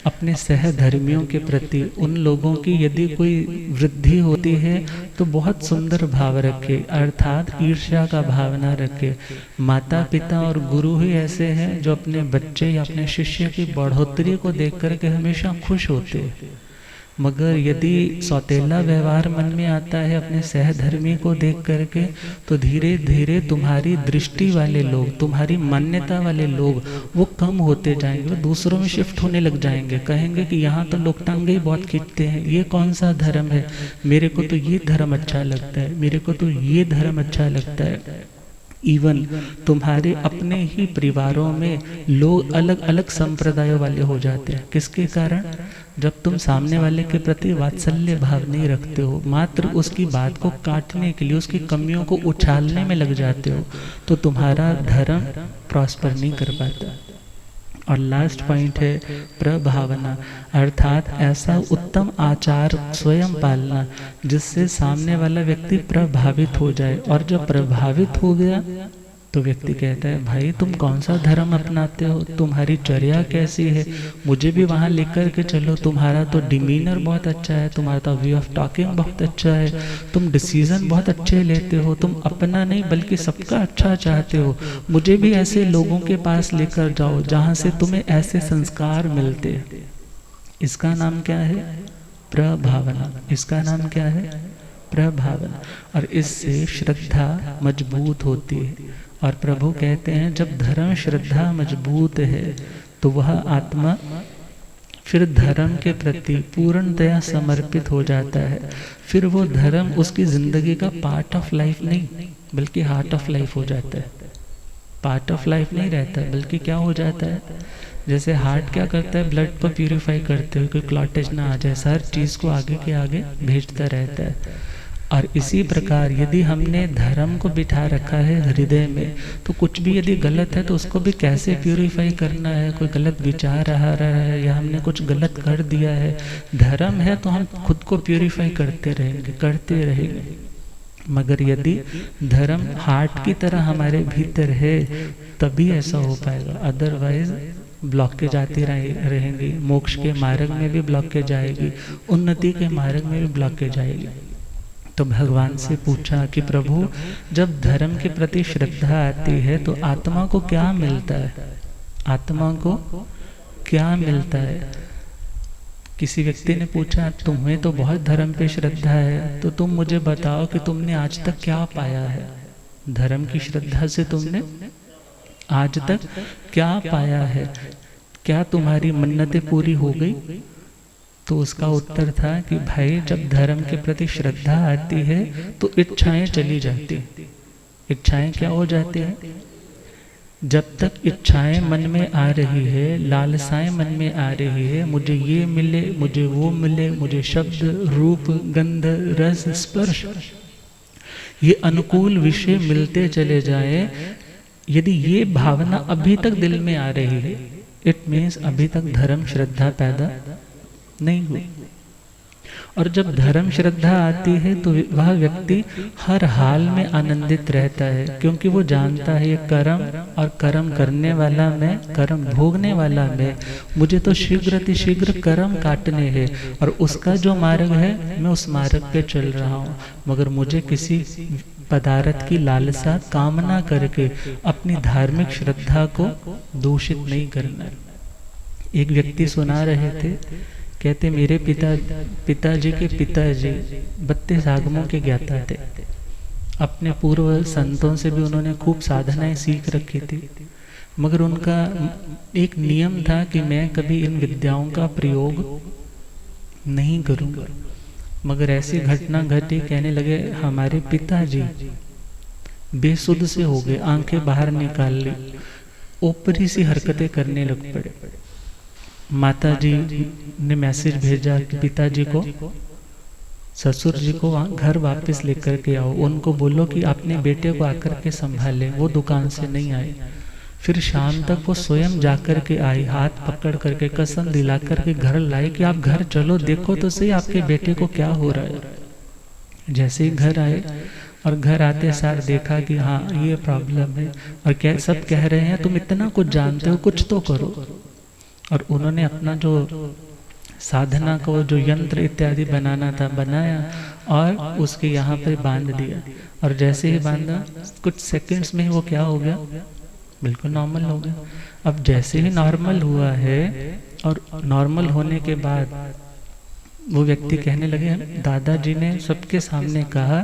अपने सहधर्मियों के प्रति उन लोगों की यदि कोई वृद्धि होती है तो बहुत सुंदर भाव रखे, अर्थात ईर्ष्या का भाव ना रखे। माता पिता और गुरु ही ऐसे हैं जो अपने बच्चे या अपने शिष्य की बढ़ोतरी को देख करके हमेशा खुश होते हैं। मगर यदि सौतेला व्यवहार मन में आता है अपने सहधर्मी को देख करके, तो धीरे धीरे तुम्हारी दृष्टि वाले लोग, तुम्हारी मान्यता वाले लोग वो कम होते जाएंगे, वो दूसरों में शिफ्ट होने लग जाएंगे। कहेंगे कि यहाँ तो लोग टांगे ही बहुत खींचते हैं, ये कौन सा धर्म है? मेरे को तो ये धर्म अच्छा लगता है, मेरे को तो ये धर्म अच्छा लगता है। इवन तुम्हारे अपने ही परिवारों में लोग अलग अलग संप्रदायों वाले हो जाते हैं। किसके कारण? जब तुम सामने वाले के प्रति वात्सल्य भाव नहीं रखते हो, मात्र उसकी बात को काटने के लिए, उसकी कमियों को उछालने में लग जाते हो, तो तुम्हारा धर्म प्रॉस्पर नहीं कर पाता। और लास्ट पॉइंट है प्रभावना, अर्थात ऐसा उत्तम आचार स्वयं पालना जिससे सामने वाला व्यक्ति प्रभावित हो जाए। और जब प्रभावित हो गया तो व्यक्ति कहता है, भाई तुम कौन सा धर्म अपनाते हो, तुम्हारी चर्या कैसी है, मुझे भी वहाँ लेकर के चलो। तुम्हारा तो डिमीनर बहुत अच्छा है, तुम्हारा तो वे ऑफ टॉकिंग बहुत अच्छा है, तुम डिसीजन बहुत अच्छे लेते हो, तुम अपना नहीं बल्कि सबका अच्छा चाहते हो, मुझे भी ऐसे लोगों के पास लेकर जाओ जहाँ से तुम्हें ऐसे संस्कार मिलते। इसका नाम क्या है? प्रभावना। इसका नाम क्या है? प्रभावना। और इससे श्रद्धा मजबूत होती है। और प्रभु कहते हैं जब धर्म श्रद्धा मजबूत है तो वह आत्मा फिर धर्म के प्रति पूर्णतया समर्पित हो जाता है। फिर वो धर्म उसकी जिंदगी का पार्ट ऑफ लाइफ नहीं बल्कि हार्ट ऑफ लाइफ हो जाता है। पार्ट ऑफ लाइफ नहीं रहता है बल्कि क्या हो जाता है? जैसे हार्ट क्या करता है? ब्लड को प्यूरिफाई करते हुए कोई क्लॉटेज ना आ जाए, हर चीज़ को आगे के आगे भेजता रहता है। और इसी प्रकार यदि हमने धर्म को बिठा रखा है हृदय में, तो कुछ भी यदि गलत है तो उसको भी कैसे प्यूरिफाई करना है। कोई गलत विचार आ रहा है या हमने कुछ गलत कर दिया है, धर्म है तो हम खुद को प्यूरिफाई करते रहेंगे। मगर यदि धर्म हार्ट की तरह हमारे भीतर है तभी ऐसा हो पाएगा, अदरवाइज ब्लॉकेज आती रहेंगी। मोक्ष के मार्ग में भी ब्लॉकेज आएगी, उन्नति के मार्ग में भी ब्लॉकेज आएगी। तो भगवान से पूछा कि प्रभु जब धर्म के प्रति श्रद्धा आती है तो आत्मा को क्या मिलता है? आत्मा को क्या मिलता है? किसी व्यक्ति ने पूछा तुम्हें तो बहुत धर्म पे श्रद्धा है, तो तुम मुझे बताओ कि तुमने आज तक क्या पाया है? धर्म की श्रद्धा से तुमने आज तक क्या पाया है? क्या तुम्हारी मन्नतें पूरी हो गई? तो उसका उत्तर था कि भाई जब धर्म के प्रति श्रद्धा आती है तो इच्छाएं चली जाती। इच्छाएं क्या हो जाती हैं? जब तक इच्छाएं मन में आ रही है, लालसाएं मन में आ रही है, मुझे ये मिले, मुझे वो मिले, मुझे शब्द रूप गंध रस स्पर्श, ये अनुकूल विषय मिलते चले जाए, यदि ये भावना अभी तक दिल में आ रही है, इट मीन्स अभी तक धर्म श्रद्धा पैदा नहीं हुई। और जब धर्म श्रद्धा आती है तो वह व्यक्ति हर हाल में आनंदित रहता है, क्योंकि वो जानता है ये कर्म, और कर्म करने वाला मैं, कर्म भोगने वाला मैं, मुझे तो शीघ्र अतिशीघ्र कर्म काटने हैं, और उसका जो मार्ग है मैं उस मार्ग पे चल रहा हूँ। मगर मुझे किसी पदार्थ की लालसा कामना करके अपनी धार्मिक श्रद्धा को दूषित नहीं करना। एक व्यक्ति सुना रहे थे, कहते मेरे पिताजी के पिताजी 32 आगमों के ज्ञाता थे। अपने पूर्व संतों से भी उन्होंने खूब साधनाएं सीख रखी थी, मगर उनका एक नियम था कि मैं कभी इन विद्याओं का प्रयोग नहीं करूंगा। मगर ऐसी घटना घटी, कहने लगे हमारे पिताजी बेसुध से हो गए, आंखें बाहर निकाल ली, ऊपरी सी हरकतें करने लग पड़े। माताजी ने मैसेज भेजा कि पिताजी को, ससुर जी को घर वापस लेकर के आओ, उनको बोलो कि अपने बेटे को आकर के संभाले, वो दुकान से नहीं आए। फिर शाम तक वो स्वयं जाकर के आई, हाथ पकड़ करके कसम दिला करके घर लाई कि आप घर चलो, देखो तो सही आपके बेटे को क्या हो रहा है। जैसे ही घर आए और घर आते सार देखा कि हाँ ये प्रॉब्लम है, और सब कह रहे हैं तुम इतना कुछ जानते हो, कुछ तो करो। और उन्होंने अपना जो साधना को जो यंत्र इत्यादि बनाना था बनाया, और उसके यहाँ पर बांध दिया। और जैसे ही बांधा कुछ सेकंड्स में वो क्या हो गया, बिल्कुल नॉर्मल हो गया। अब जैसे ही नॉर्मल हुआ है, और नॉर्मल होने के बाद वो व्यक्ति कहने लगे दादाजी ने सबके सामने कहा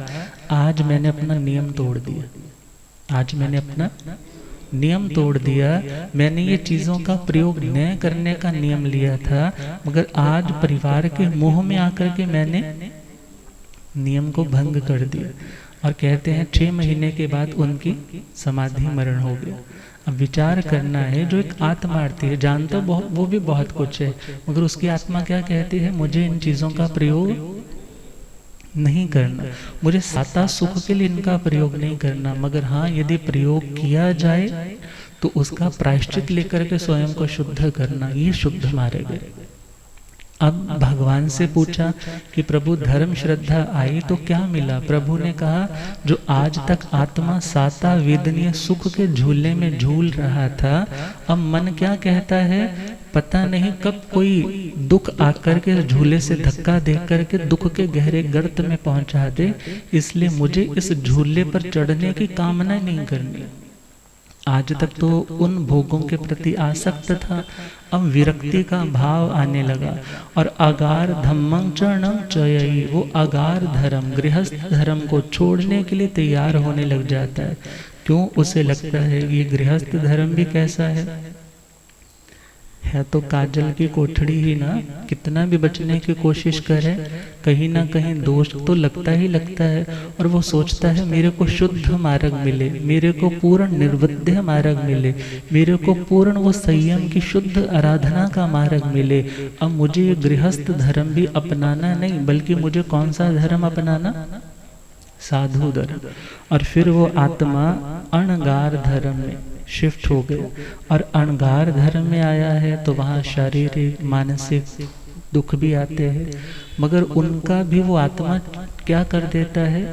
आज मैंने अपना नियम तोड़ दिया, आज मैंने अपना नियम तोड़ दिया, मैंने ये चीज़ों का प्रयोग न करने का नियम लिया था, मगर आज परिवार के मुंह में आकर के मैंने नियम को भंग कर दिया। और कहते हैं 6 महीने के बाद उनकी समाधि मरण हो गया। अब विचार करना है, जो एक आत्मा आती है, जानता वो भी बहुत कुछ है, मगर उसकी आत्मा क्या कहती है, मुझे इन चीज़ों का प्रयोग नहीं करना, मुझे साता सुख के लिए इनका प्रयोग नहीं करना। मगर हाँ, यदि प्रयोग किया जाए तो उसका प्रायश्चित लेकर के स्वयं को शुद्ध करना, ये शुद्ध मार्ग है। अब भगवान से पूछा कि प्रभु धर्म श्रद्धा आई तो क्या मिला? प्रभु ने कहा जो आज तक आत्मा साता वेदनीय सुख के झूले में झूल रहा था, अब मन क्या कहता है, पता नहीं कब कोई दुख आकर के झूले से धक्का दे करके दुख के गहरे गर्त में पहुंचा दे, इसलिए मुझे इस झूले पर चढ़ने की कामना नहीं करनी। आज तक तो उन भोगों के प्रति आसक्त था, अब विरक्ति का भाव आने लगा। और अगार धम्मं चरणं चयई, वो अगार धर्म गृहस्थ धर्म को छोड़ने के लिए तैयार होने लग जाता है। क्यों? उसे लगता है ये गृहस्थ धर्म भी कैसा है तो काजल की कोठड़ी ही ना, कितना भी बचने की कोशिश करे कहीं ना कहीं दोष तो लगता ही लगता है। और वो सोचता है मेरे को शुद्ध मार्ग मिले, मेरे को पूर्ण निर्वध्य मार्ग मिले, मेरे को पूर्ण वो संयम की शुद्ध आराधना का मार्ग मिले। अब मुझे ये गृहस्थ धर्म भी अपनाना नहीं, बल्कि मुझे कौन सा धर्म अपनाना, साधु धर्म। और फिर वो आत्मा अणगार धर्म में शिफ्ट हो गए। और अणगार धर्म में आया है तो वहाँ शारीरिक मानसिक दुख भी आते हैं, मगर उनका भी वो आत्मा क्या कर देता है,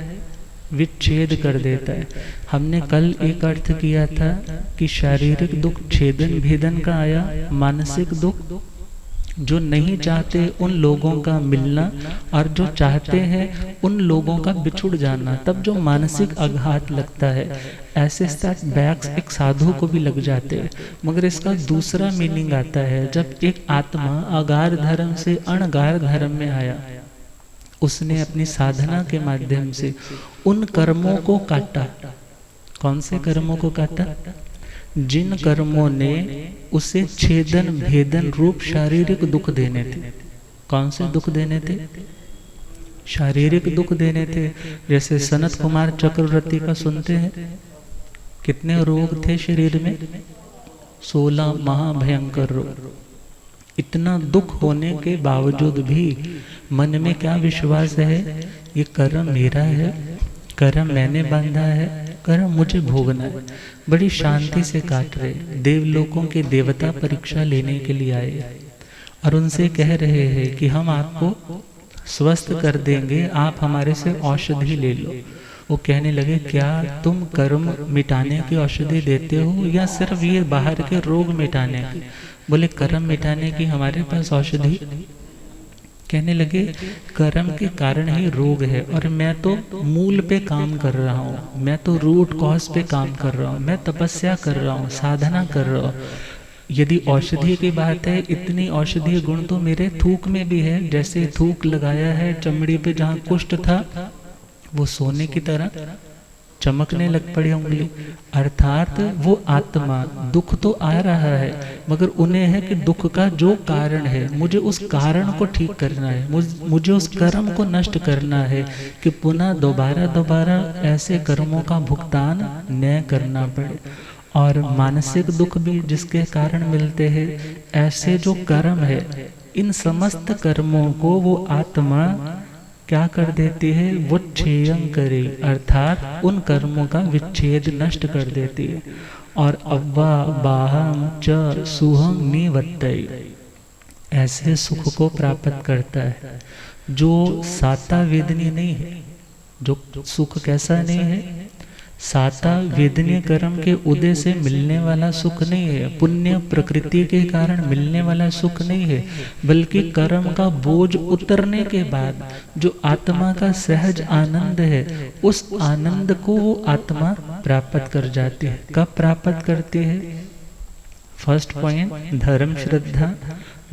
विच्छेद कर देता है। हमने कल एक अर्थ किया था कि शारीरिक दुख छेदन भेदन का आया, मानसिक दुख जो नहीं चाहते उन लोगों का मिलना, और जो चाहते हैं उन लोगों का बिछुड़ जाना, तब जो मानसिक आघात लगता है। ऐसे बैक्स एक साधु को भी लग जाते हैं। मगर इसका दूसरा मीनिंग आता है, जब एक आत्मा अगार धर्म से अणगार धर्म में आया, उसने अपनी साधना के माध्यम से उन कर्मों को काटा। कौन से कर्मों को काटा? जिन कर्मों ने उसे छेदन भेदन रूप शारीरिक दुख देने थे। कौन से दुख देने थे? शारीरिक दुख देने थे। जैसे सनत कुमार चक्रवर्ती का सुनते हैं, कितने रोग थे शरीर में, 16 महाभयंकर रोग। इतना दुख होने के बावजूद भी मन में क्या विश्वास है, ये कर्म मेरा है कर्म मैंने बांधा है, कर्म मुझे भोगना है। बड़ी शांति से काट रहे। देवलोकों के देवता परीक्षा लेने के लिए आए और उनसे कह रहे हैं कि हम आपको स्वस्थ कर देंगे, आप हमारे से औषधि ले लो। वो कहने लगे, क्या तुम कर्म मिटाने की औषधि देते हो या सिर्फ ये बाहर के रोग मिटाने की? बोले, कर्म मिटाने की हमारे पास औषधि। कहने लगे, कर्म के कारण ही रोग है और मैं तो मूल पे काम कर रहा हूँ, मैं तो रूट कॉज पे काम कर रहा हूँ, मैं तपस्या कर रहा हूँ, साधना कर रहा हूँ। यदि औषधि की बात है, इतनी औषधीय गुण तो मेरे थूक में भी है। जैसे थूक लगाया है चमड़ी पे, जहाँ कुष्ठ था वो सोने की तरह चमकने लग पड़ी उंगली। अर्थात वो आत्मा, दुख तो आ रहा है मगर उन्हें है कि दुख का जो कारण है, मुझे उस कारण को ठीक करना है, मुझे उस कर्म को नष्ट करना है कि पुनः दोबारा ऐसे कर्मों का भुगतान न करना पड़े। और मानसिक दुख भी जिसके कारण मिलते हैं, ऐसे जो कर्म है, इन समस्त कर्मों को वो आत्मा क्या कर देती है? वो क्षयं करे, अर्थात उन कर्मों का विच्छेद नष्ट कर देती है। और अव्वा बाहम च सुहम निवत्तय, ऐसे सुख को प्राप्त करता है जो साता वेदनीय नहीं है। जो सुख कैसा नहीं है? साता वेदनीय कर्म के उदय से मिलने वाला सुख नहीं है, पुण्य प्रकृति के कारण मिलने वाला सुख नहीं है, बल्कि कर्म का बोझ उतरने के बाद जो आत्मा का सहज आनंद है, उस आनंद को वो आत्मा प्राप्त कर जाती है। कब प्राप्त करती है? फर्स्ट पॉइंट, धर्म श्रद्धा।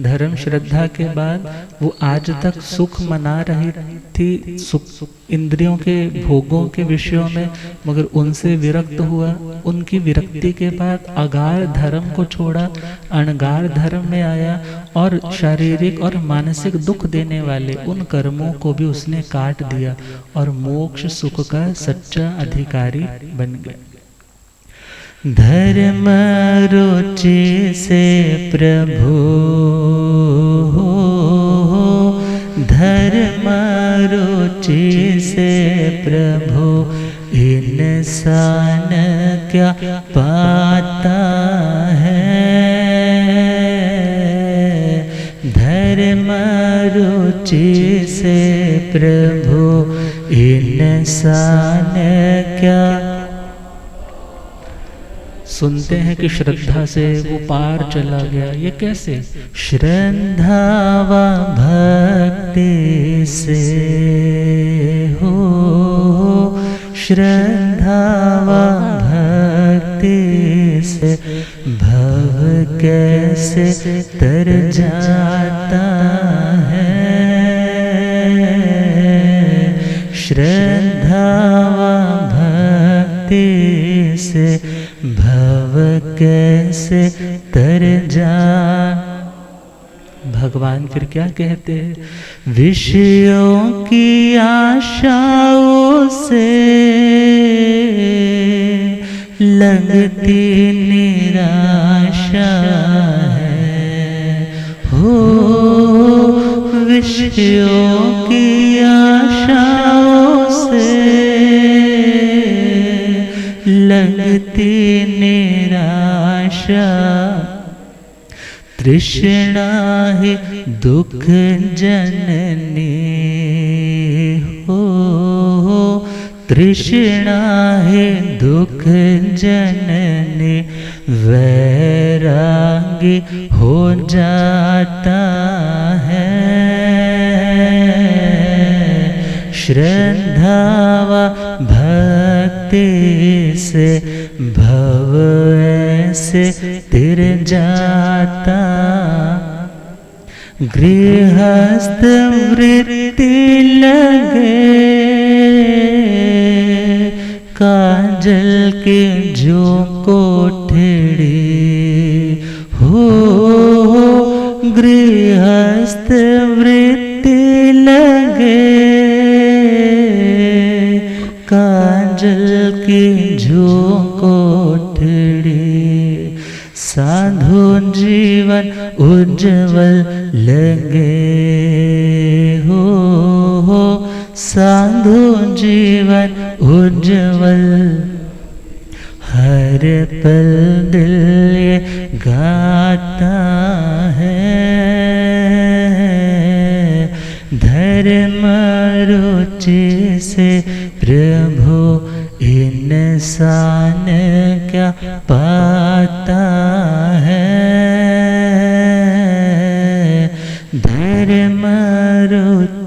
धर्म श्रद्धा के बाद वो आज तक सुख मना रही थी, सुख इंद्रियों के भोगों के विषयों में, मगर उनसे विरक्त हुआ। उनकी विरक्ति के बाद अगार धर्म को छोड़ा, अणगार धर्म में आया और शारीरिक और मानसिक दुख देने वाले उन कर्मों को भी उसने काट दिया और मोक्ष सुख का सच्चा अधिकारी बन गया। धर्म रुचि से प्रभु, धर्म रुचि से प्रभु, इंसान क्या पाता है? धर्म रुचि से प्रभु, इंसान क्या। सुनते हैं कि श्रद्धा से वो पार चला गया। ये कैसे? श्रद्धा व भक्ति से हो, श्रद्धा व भक्ति से भव कैसे तर जाता है? श्रद्धा व भक्ति से भव कैसे तर जा। भगवान फिर क्या कहते हैं? विषयों की आशाओं से लगती निराशा है हो, विषयों की आशाओं से लगती निराशा। तृष्णा है दुख जननी हो, तृष्णा है दुख जननी, वैरागी हो जाता है। श्रद्धा व भक्ति से भव ऐसे तिर जाता। गृहस्थ वृत्ति लगे काजल के जो कोठड़ी हो, गृहस्थ वृत्ति लगे काजल की जो कोठड़ी। साधु जीवन उज्जवल लगे हो, साधु जीवन उज्जवल। हर पल दिल ये गाता है, धर्म रुचि से प्रभु इंसान क्या पाता है। धर्म रुचि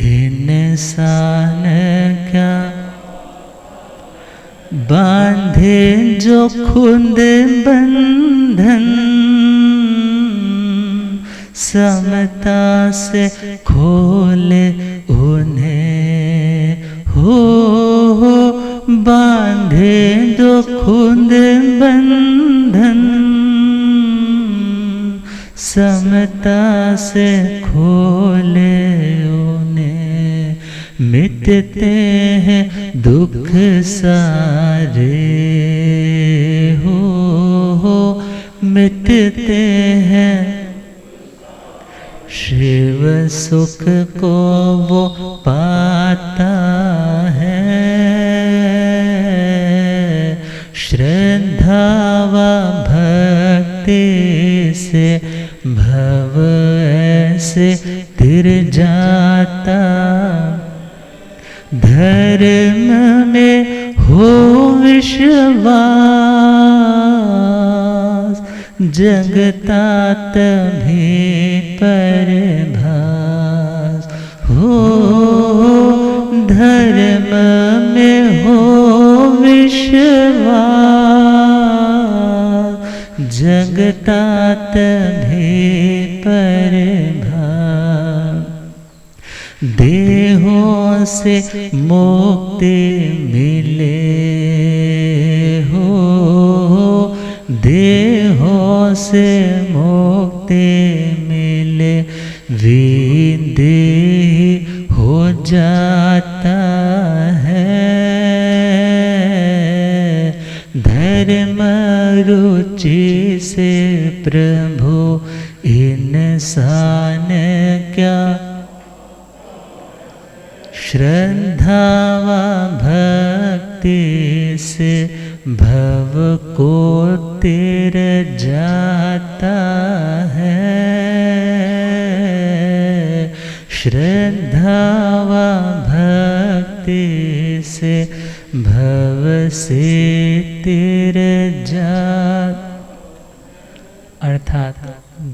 इंसान क्या बांधे जो खुद बंधन, समता से खोले उन्हें। हो बांधे जो खुद बंधन, समता से खोले उन्हें। मिटते हैं दुख सारे, हो मिटते हैं। शिव सुख को वो पाता है, श्रद्धा व भक्ति से भव ऐसे तिर जाता। धर्म में हो विश्वास, जगता तभी परभास। हो धर्म में हो विश्वास, जगता तभी परभास। देहों से मुक्ति मिले, हो देहों से मुक्ति मिले। विदेही हो जाता है, धर्म रुचि से प्रभु इंसान क्या श्रद्धा व भक्ति से भव को तिर जाता है। श्रद्धा व भक्ति से भव से तिर जाता। अर्थात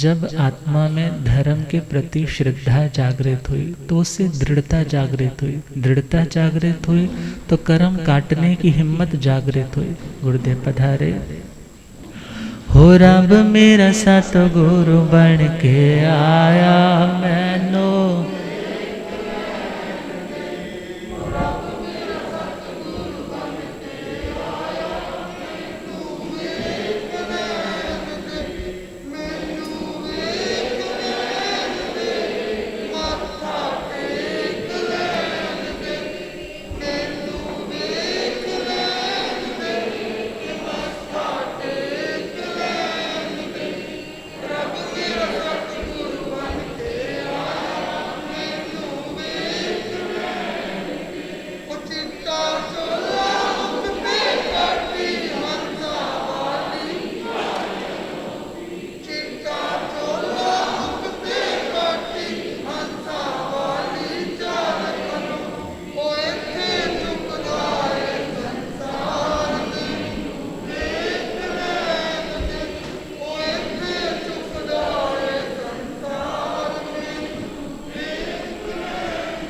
जब आत्मा में धर्म के प्रति श्रद्धा जागृत हुई तो उससे दृढ़ता जागृत हुई, दृढ़ता जागृत हुई तो कर्म काटने की हिम्मत जागृत हुई। गुरुदेव पधारे। हो रब मेरा सत गुरु बन के आया मैनो,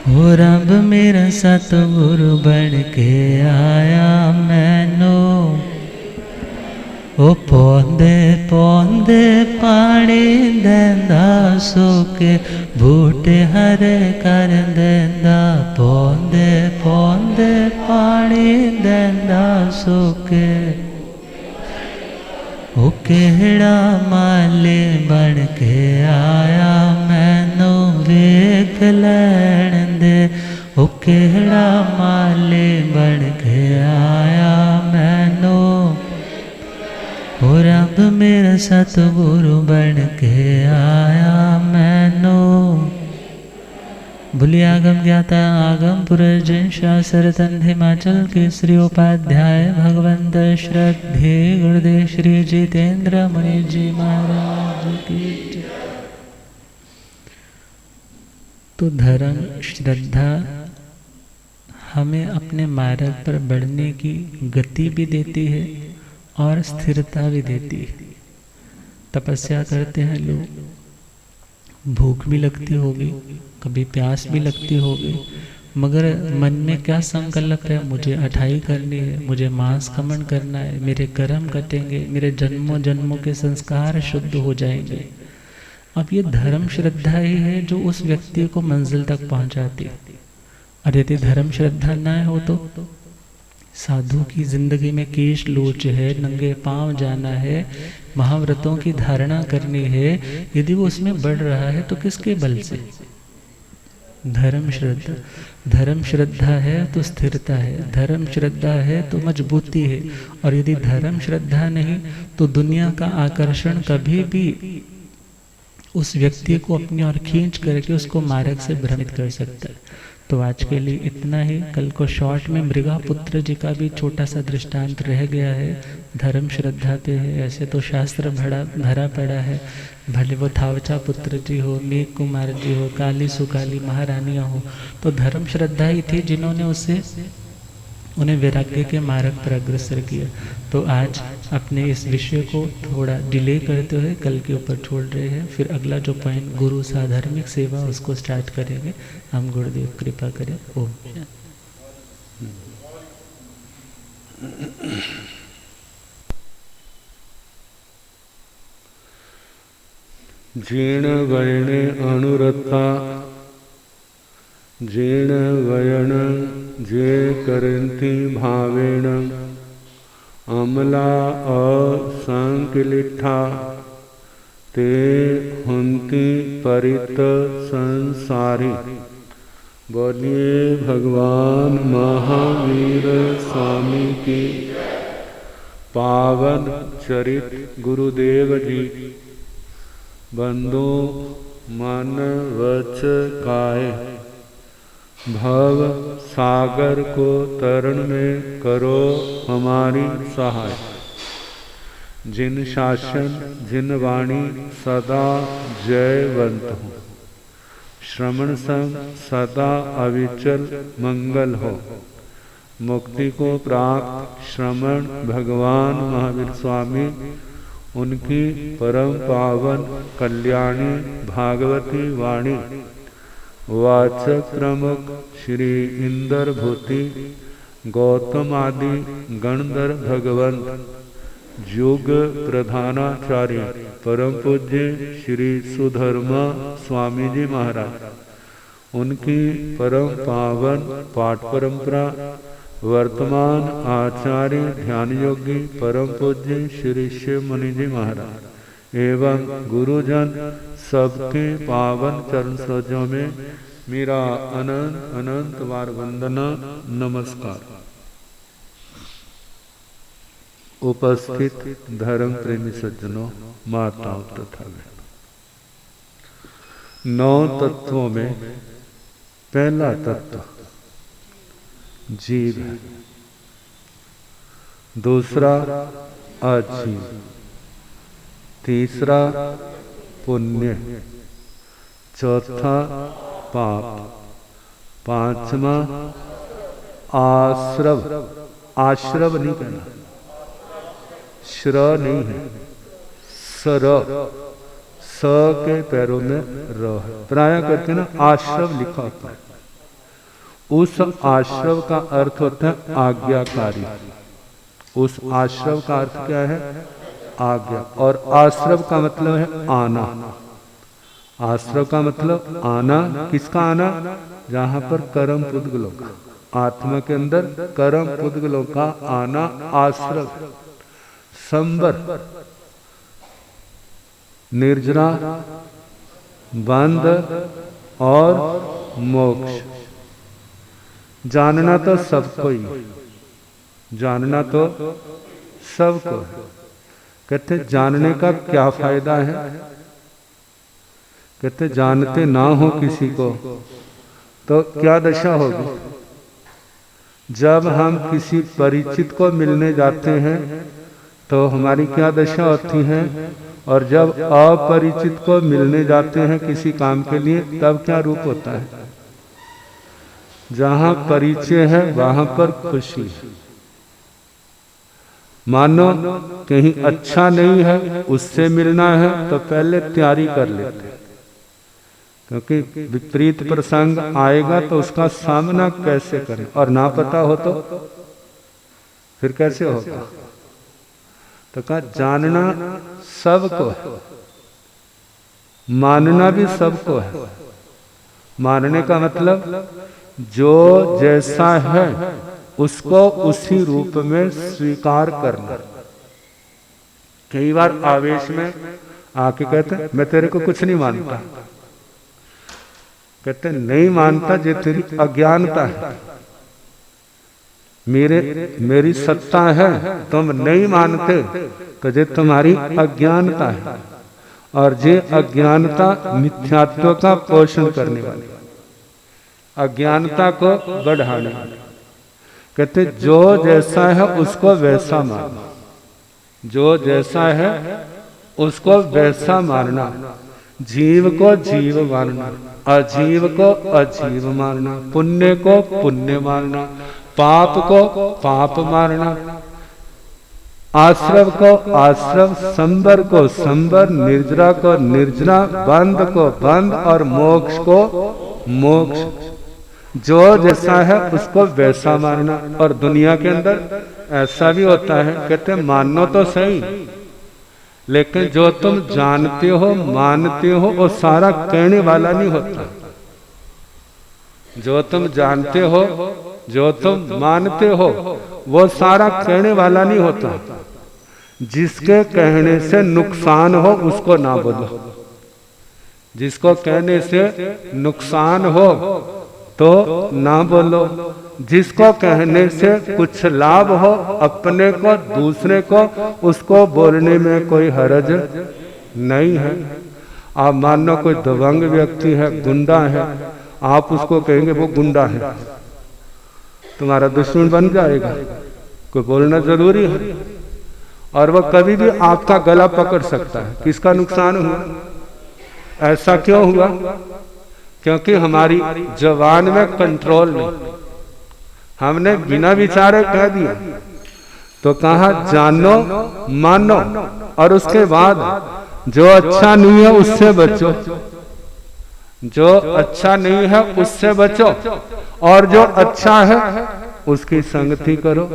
हो रब मेरा सतगुरु बन के आया मैनू। ओ पौंदे पौंदे पानी देंदा सुके बूटे हरे कर देंदा। पौंदे पौंदे पानी देंदा सुके ओ केड़ा माली बन के आया मैनू वेख लैण दे। ओ केड़ा माली बन के आया मैनू। ओ रब मेरा सतगुरु बन के आया मैनू। भूलि आगम ज्ञाता आगम पुरर्जय शासरतन हिमाचल के श्री उपाध्याय भगवंत श्रद्धे गुरुदेव श्री जितेंद्र मुनि जी महाराज की जय। तो धर्म श्रद्धा हमें अपने मार्ग पर बढ़ने की गति भी देती है और स्थिरता भी देती है। तपस्या करते हैं लोग, भूख भी लगती होगी, कभी प्यास भी लगती होगी, मगर मन में क्या संकल्प है, मुझे अठाई करनी है, मुझे मांस खमन करना है, मेरे कर्म कटेंगे, मेरे जन्मों जन्मों के संस्कार शुद्ध हो जाएंगे। अब ये धर्म श्रद्धा ही है जो उस व्यक्ति को मंजिल तक पहुंचाती है। और यदि धर्म श्रद्धा न हो तो साधु की जिंदगी में केश लोच है, नंगे पांव जाना है, महाव्रतों की धारणा करनी है, यदि वो उसमें बढ़ रहा है तो किसके बल से? धर्म श्रद्धा है तो स्थिरता है, धर्म श्रद्धा है तो मजबूती है। और यदि धर्म श्रद्धा नहीं तो दुनिया का आकर्षण कभी भी उस व्यक्ति को अपनी ओर खींच करके उसको मार्ग से भ्रमित कर सकता है। तो आज के लिए इतना ही। कल को शॉर्ट में मृगापुत्र जी का भी छोटा सा दृष्टांत रह गया है, धर्म श्रद्धा पे है। ऐसे तो शास्त्र भरा पड़ा है, भले वो थावचा पुत्र जी हो, मेघ कुमार जी हो, काली सुकाली महारानियाँ हो, तो धर्म श्रद्धा ही थी जिन्होंने उन्हें वैराग्य के मार्ग पर अग्रसर किया। तो आज अपने इस विषय को थोड़ा डिले करते हुए कल के ऊपर छोड़ रहे हैं। फिर अगला जो पॉइंट गुरु साधार्मिक सेवा, उसको स्टार्ट करेंगे। हम गुरुदेव कृपा करें। ओम। जीर्ण वयने अनुरता जीर्ण वयन जे करन्ति भावेन अमला असंकिलिठा ते हुन्ति परित संसारी। बोलिए भगवान महावीर स्वामी की। पावन चरित गुरुदेव जी। बंधु मन वच काए भव सागर को तरण में करो हमारी सहाय। जिन शासन जिन वाणी सदा जयवंत हो, श्रवण संग सदा अविचल मंगल हो। मुक्ति को प्राप्त श्रवण भगवान महावीर स्वामी, उनकी परम पावन कल्याणी भागवती वाणी वाचक प्रमुख श्री इंद्र भूति गौतम आदि गणधर भगवंत युग प्रधानाचार्य परम पूज्य श्री सुधर्मा स्वामी जी महाराज, उनकी परम पावन पाठ परंपरा वर्तमान आचार्य ध्यान योगी परम पूज्य श्री शिव मुनि जी महाराज एवं गुरुजन सबके पावन चरण सरोजों में मेरा अनंत अनंत बार वंदना नमस्कार। उपस्थित धर्म प्रेमी सज्जनों, माताओं तथा बहनों, 9 तत्वों में पहला तत्व जीव है, दूसरा अजीव, तीसरा पुण्य, चौथा पाप, पांचवा आश्रव। आश्रव नहीं कहना, श्र नहीं है, सर, स के पैरों में र है। प्राय करके ना आश्रव लिखा होता है। उस आश्रव का अर्थ होता है आज्ञाकारी। उस आश्रव का अर्थ क्या है? आज्ञा। और आश्रव का मतलब है आना। आश्रव का मतलब आना। किसका आना? जहां पर कर्म पुद्गलों का, आत्मा के अंदर कर्म पुद्गलों का आना आश्रव। संबर, निर्जरा, बंध और मोक्ष। जानना तो सबको ही, जानना तो सबको है। कहते जानने का क्या फायदा है? कहते जानते ना हो किसी को तो क्या दशा होगी? जब हम किसी परिचित को मिलने जाते हैं तो हमारी क्या दशा होती है, और जब अपरिचित को मिलने जाते हैं किसी काम के लिए तब क्या रूप होता है? जहां परिचय है वहां पर खुशी है। मानो कहीं अच्छा नहीं है, उससे मिलना है तो पहले तैयारी कर लेते हैं, क्योंकि विपरीत प्रसंग आएगा तो उसका सामना कैसे करें, और ना पता हो तो फिर कैसे होगा? तो कहा जानना सबको है, मानना भी सबको है। मानने का मतलब जो जैसा है उसको उसी रूप में स्वीकार करना। कई बार आवेश में आके कहते मैं तेरे को कुछ नहीं मानता, कहते नहीं मानता जे तेरी अज्ञानता है, मेरी सत्ता है, तुम नहीं मानते तो जे तुम्हारी अज्ञानता है, और जे अज्ञानता मिथ्यात्व का पोषण करने वाली, अज्ञानता को बढ़ाने वाली। कहते जो जैसा है उसको वैसा मानना, जो जैसा है उसको वैसा मानना। जीव को जीव मानना, अजीव को अजीव मानना, पुण्य को पुण्य मानना, पाप को पाप मानना, आश्रव को आश्रव, संबर को संबर, निर्जरा को निर्जरा, बंद को बंद, और मोक्ष को मोक्ष। जो जैसा है उसको वैसा मानना। और दुनिया के अंदर ऐसा भी होता है, कहते हैं मानो तो सही, लेकिन जो तुम जानते हो मानते हो वो सारा कहने वाला नहीं होता। जो तुम जानते हो, जो तुम मानते हो, वो सारा कहने वाला नहीं होता। जिसके कहने से नुकसान हो उसको ना बोलो, जिसको कहने से नुकसान हो तो ना बोलो, जिसको कहने से कुछ लाभ हो अपने को दूसरे को, उसको बोलने में कोई हर्ज नहीं है। आप मान लो कोई दबंग व्यक्ति है, गुंडा है, आप उसको कहेंगे वो गुंडा है, तुम्हारा दुश्मन बन जाएगा, कोई बोलना जरूरी है। और वह कभी भी आपका गला पकड़ सकता है। किसका नुकसान हुआ? ऐसा क्यों हुआ? क्योंकि हमारी जबान में कंट्रोल नहीं, हमने बिना विचारे कह दिया। तो कहा जानो मानो, और उसके बाद जो अच्छा नहीं है उससे बचो, जो अच्छा नहीं है उससे बचो, और जो अच्छा है उसकी संगति करो।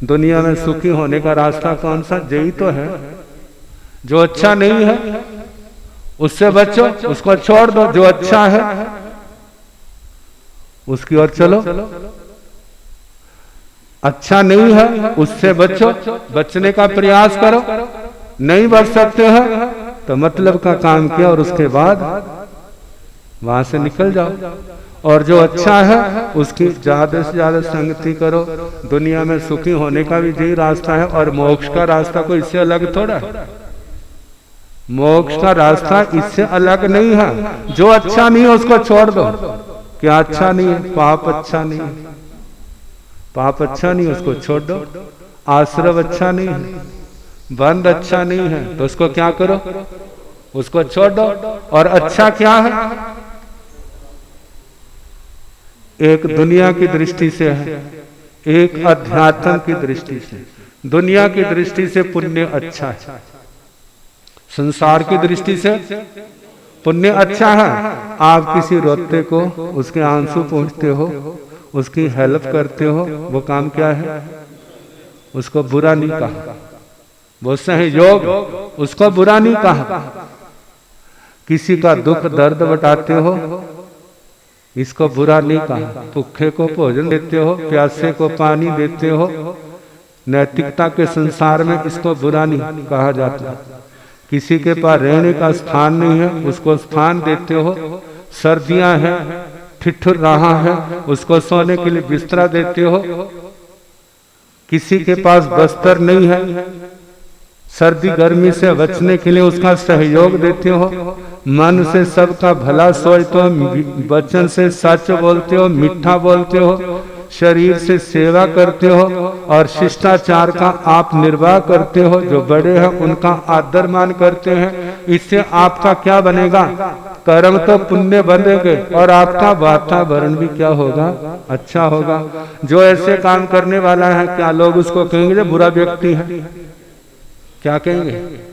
दुनिया में सुखी होने का रास्ता कौन सा? यही तो है। जो अच्छा नहीं है उससे बचो, उसको छोड़ दो। जो अच्छा है उसकी ओर चलो। अच्छा नहीं है उससे बचो, बचने का प्रयास करो। नहीं बच सकते हो तो मतलब का काम किया और उसके बाद वहां से निकल जाओ। और जो अच्छा है उसकी ज्यादा से ज्यादा संगति करो। दुनिया में सुखी होने का भी यही रास्ता है, और मोक्ष का रास्ता कोई इससे अलग थोड़ा है। मोक्ष का रास्ता इससे अलग नहीं है। जो अच्छा नहीं है उसको छोड़ दो। क्या अच्छा नहीं है? पाप अच्छा नहीं है, पाप अच्छा नहीं है उसको छोड़ दो। आश्रव अच्छा नहीं है, बंद अच्छा नहीं है, तो उसको क्या करो? उसको छोड़ दो। और अच्छा क्या है? एक दुनिया की दृष्टि से है, एक अध्यात्म की दृष्टि से। दुनिया की दृष्टि से पुण्य अच्छा है, संसार की दृष्टि से पुण्य अच्छा है। आप किसी रोते को उसके आंसू पोंछते हो, उसकी हेल्प करते हो, वो काम क्या है? उसको बुरा नहीं कहा, वो सहयोग, उसको बुरा नहीं कहा। किसी का दुख दर्द बटाते हो, इसको बुरा नहीं कहा। भूखे को भोजन देते हो, प्यासे को पानी देते हो। नैतिकता के संसार में इसको बुरा नहीं कहा जाता। किसी के पास रहने का स्थान नहीं है, उसको स्थान देते हो। सर्दियां हैं, ठिठुर रहा है, उसको सोने के लिए बिस्तरा देते हो। किसी के पास बस्तर नहीं है, सर्दी गर्मी से बचने के लिए उसका सहयोग देते हो। मन से सबका भला सोचते हो, वचन से सच बोलते हो, मीठा बोलते हो, शरीर से सेवा करते हो और शिष्टाचार का आप निर्वाह करते हो, जो बड़े हैं उनका आदर मान करते हैं। इससे आपका क्या बनेगा? कर्म तो पुण्य बनेंगे और आपका वातावरण भी क्या होगा? अच्छा होगा। जो ऐसे काम करने वाला है, क्या लोग उसको कहेंगे जो बुरा व्यक्ति है? क्या कहेंगे?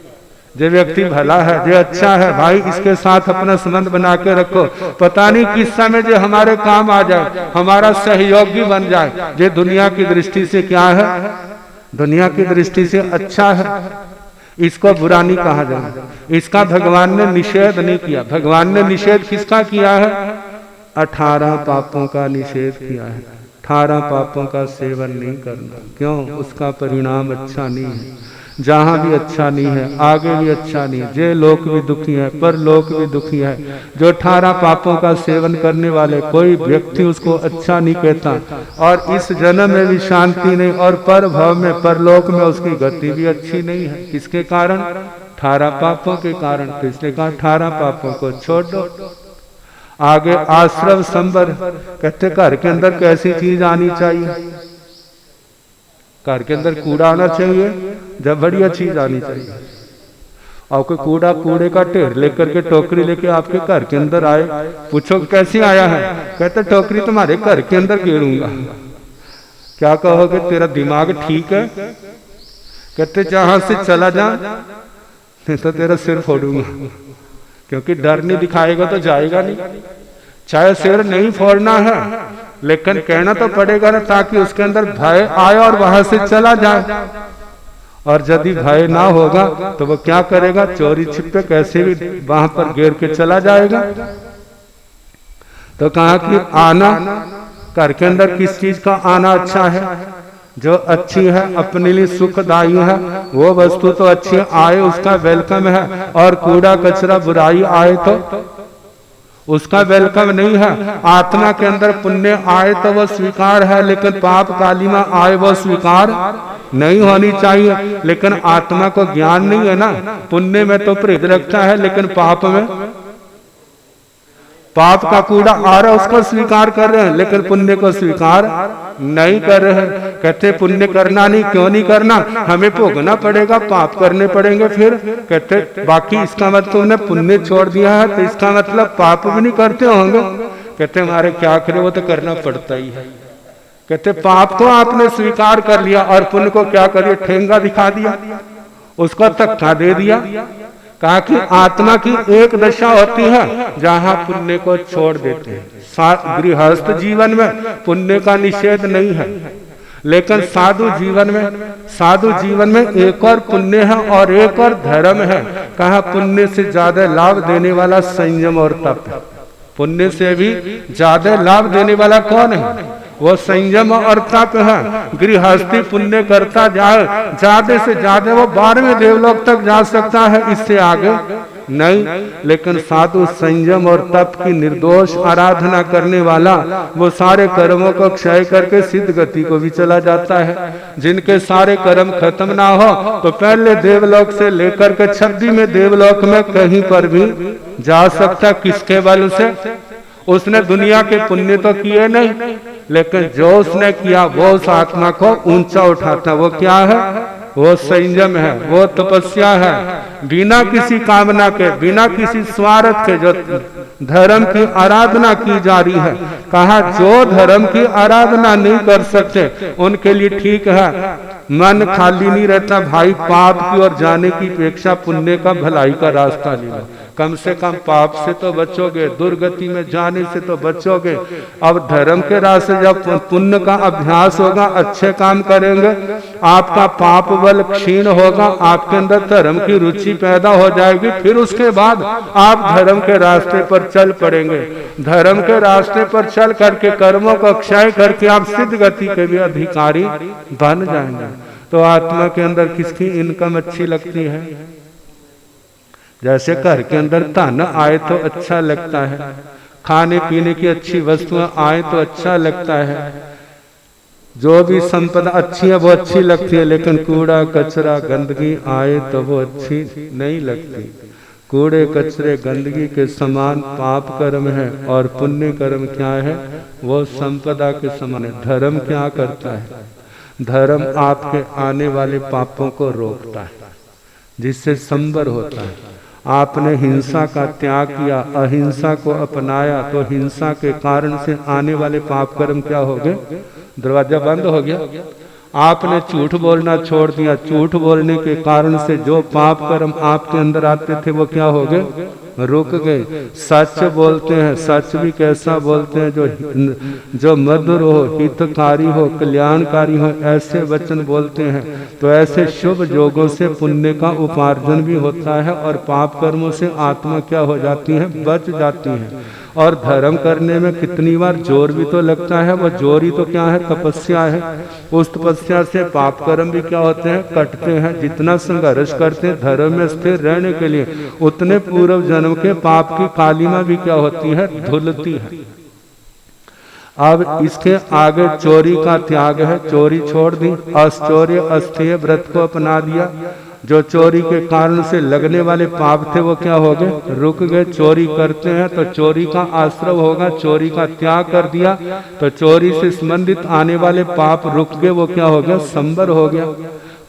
जो व्यक्ति भला है, जो अच्छा है, भाई इसके साथ अपना संबंध बना के रखो, पता नहीं किस समय जो हमारे काम आ जाए, हमारा सहयोगी बन जाए। जो दुनिया की दृष्टि से क्या है? दुनिया की दृष्टि से अच्छा है, इसको बुरा नहीं कहा जाए। इसका भगवान ने निषेध नहीं किया। भगवान ने निषेध किसका किया है? 18 पापों का निषेध किया है। 18 पापों का सेवन नहीं करना। क्यों? उसका परिणाम अच्छा नहीं है। जहाँ भी अच्छा नहीं है, आगे भी अच्छा नहीं है। जे लोक भी दुखी है, पर लोक भी दुखी है। जो 18 पापों का सेवन करने वाले कोई व्यक्ति उसको अच्छा नहीं कहता, और इस जन्म में भी शांति नहीं, और पर भव में, परलोक में उसकी गति भी अच्छी नहीं है। किसके कारण? 18 पापों के कारण। तो इसने कहा 18 पापों को छोड़ दो। आगे आश्रव संबर कहते घर के अंदर कैसी चीज आनी चाहिए? घर के अंदर कूड़ा आना चाहिए, जब बढ़िया चीज आनी चाहिए। और कोई कूड़ा कूड़े का ढेर लेकर के टोकरी लेके आपके घर के अंदर आए, पूछो कैसे आया है? कहते टोकरी तुम्हारे घर के अंदर गिरूंगा। क्या कहोगे? तेरा दिमाग ठीक है? कहते जहां से चला जा, नहीं तो तेरा सिर फोड़ूंगा। क्योंकि डर नहीं दिखाएगा तो जाएगा नहीं। चाहे सिर नहीं फोड़ना है, लेकिन कहना तो पड़ेगा ना, ताकि उसके अंदर भय आए और वहां से चला जाए। और यदि भय ना होगा तो वो क्या करेगा? चोरी छिपे कैसे भी वहां पर घेर के चला जाएगा। तो कहा कि आना घर के अंदर किस चीज का आना अच्छा है? जो अच्छी है, अपने लिए सुखदायी है, वो वस्तु तो अच्छी आए, उसका वेलकम है। और कूड़ा कचरा बुराई आए तो उसका वेलकम नहीं है। आत्मा के अंदर पुण्य आए तो वो स्वीकार है, लेकिन पाप कालिमा आए वो स्वीकार नहीं होनी चाहिए। लेकिन आत्मा को ज्ञान नहीं है ना। पुण्य में तो प्रेत रखता है, लेकिन पाप में, पाप का कूड़ा आ रहा है उसको स्वीकार कर रहे हैं, लेकिन पुण्य को स्वीकार नहीं कर रहे हैं। कहते पुण्य करना नहीं, क्यों नहीं करना? हमें भोगना पड़ेगा, पाप करने पड़ेंगे। फिर कहते बाकी इसका मतलब तुमने पुण्य छोड़ दिया है, तो इसका मतलब पाप भी नहीं करते होंगे। कहते हमारे क्या करे, वो तो करना पड़ता ही है। कहते पाप को आपने स्वीकार कर लिया और पुण्य को क्या करिए? ठेंगा दिखा दिया, उसको धक्का दे दिया। कहा कि आत्मा की एक दशा होती है जहां पुण्य को छोड़ देते हैं। गृहस्थ जीवन में पुण्य का निषेध नहीं है, लेकिन साधु जीवन में एक और पुण्य है और एक और धर्म है। कहा पुण्य से ज्यादा लाभ देने वाला संयम और तप है। पुण्य से भी ज्यादा लाभ देने वाला कौन है? वो संयम और तप है। गृहस्थी पुण्य करता जाए, ज्यादा से ज्यादा वो 12वें देवलोक तक जा सकता है, इससे आगे नहीं। लेकिन साधु संयम और तप की निर्दोष आराधना करने वाला वो सारे कर्मों को क्षय करके सिद्ध गति को भी चला जाता है। जिनके सारे कर्म खत्म ना हो तो पहले देवलोक से लेकर के 26वें देवलोक में कहीं पर भी जा सकता। किसके बल से? उसने दुनिया के पुण्य तो किए नहीं, लेकिन जो उसने किया वो उस आत्मा को ऊंचा उठाता। वो क्या है? वो संयम है, वो तपस्या है। बिना किसी कामना के, बिना किसी स्वार्थ के जो धर्म की आराधना की जा रही है। कहा जो धर्म की आराधना नहीं कर सकते उनके लिए ठीक है, मन खाली नहीं रहता। भाई पाप की ओर जाने की अपेक्षा पुण्य का, भलाई का रास्ता ले लो। कम से कम पाप से तो बचोगे, दुर्गति में जाने से तो बचोगे। अब धर्म के रास्ते जब पुण्य का अभ्यास होगा, अच्छे काम करेंगे, आपका पाप बल क्षीण होगा, आपके अंदर धर्म की रुचि पैदा हो जाएगी। फिर उसके बाद आप धर्म के रास्ते पर चल पड़ेंगे। धर्म के रास्ते पर चल करके कर्मों को क्षय करके आप सिद्ध गति के भी अधिकारी बन जाएंगे। तो आत्मा के अंदर किसकी इनकम अच्छी लगती है? जैसे घर के अंदर धन आए तो अच्छा लगता है, खाने पीने की अच्छी वस्तुएं आए तो अच्छा लगता है, जो भी संपदा अच्छी है वो अच्छी लगती है। लेकिन कूड़ा कचरा गंदगी आए तो वो अच्छी नहीं लगती। कूड़े कचरे गंदगी के समान पाप कर्म है और पुण्य कर्म क्या है? वो संपदा के समान है। धर्म क्या करता है? धर्म आपके आने वाले पापों को रोकता है, जिससे संबर होता है। आपने हिंसा का त्याग किया, अहिंसा को अपनाया, तो हिंसा के कारण से आने वाले पाप कर्म क्या हो गए? दरवाजा बंद हो गया। आपने झूठ बोलना छोड़ दिया, झूठ बोलने के कारण से जो पाप कर्म आपके अंदर आते थे वो क्या हो गए? रुक गए। सच बोलते हैं, सच भी कैसा बोलते हैं? जो मधुर हो, हितकारी हो, कल्याणकारी हो, ऐसे वचन बोलते हैं। तो ऐसे शुभ योगों से पुण्य का उपार्जन भी होता है और पाप कर्मों से आत्मा क्या हो जाती है? बच जाती है। और धर्म करने में कितनी बार जोर भी तो लगता है। वो जोर ही तो क्या है? तपस्या है। उस तपस्या से पाप कर्म भी क्या होते हैं? कटते हैं। जितना संघर्ष करते हैं धर्म में स्थिर रहने के लिए, उतने पूर्व जन्म के पाप की कालिमा भी क्या होती है? धुलती है। अब इसके आगे चोरी का त्याग है, चोरी छोड़ दी। अश्चौर्य अस्थेय व्रत को अपना दिया। जो चोरी के कारण से लगने वाले पाप थे वो क्या हो गए? रुक गए। चोरी करते हैं तो चोरी का आश्रव होगा, चोरी का त्याग कर दिया तो चोरी से संबंधित आने वाले पाप रुक गए, वो क्या हो गया? संबर हो गया।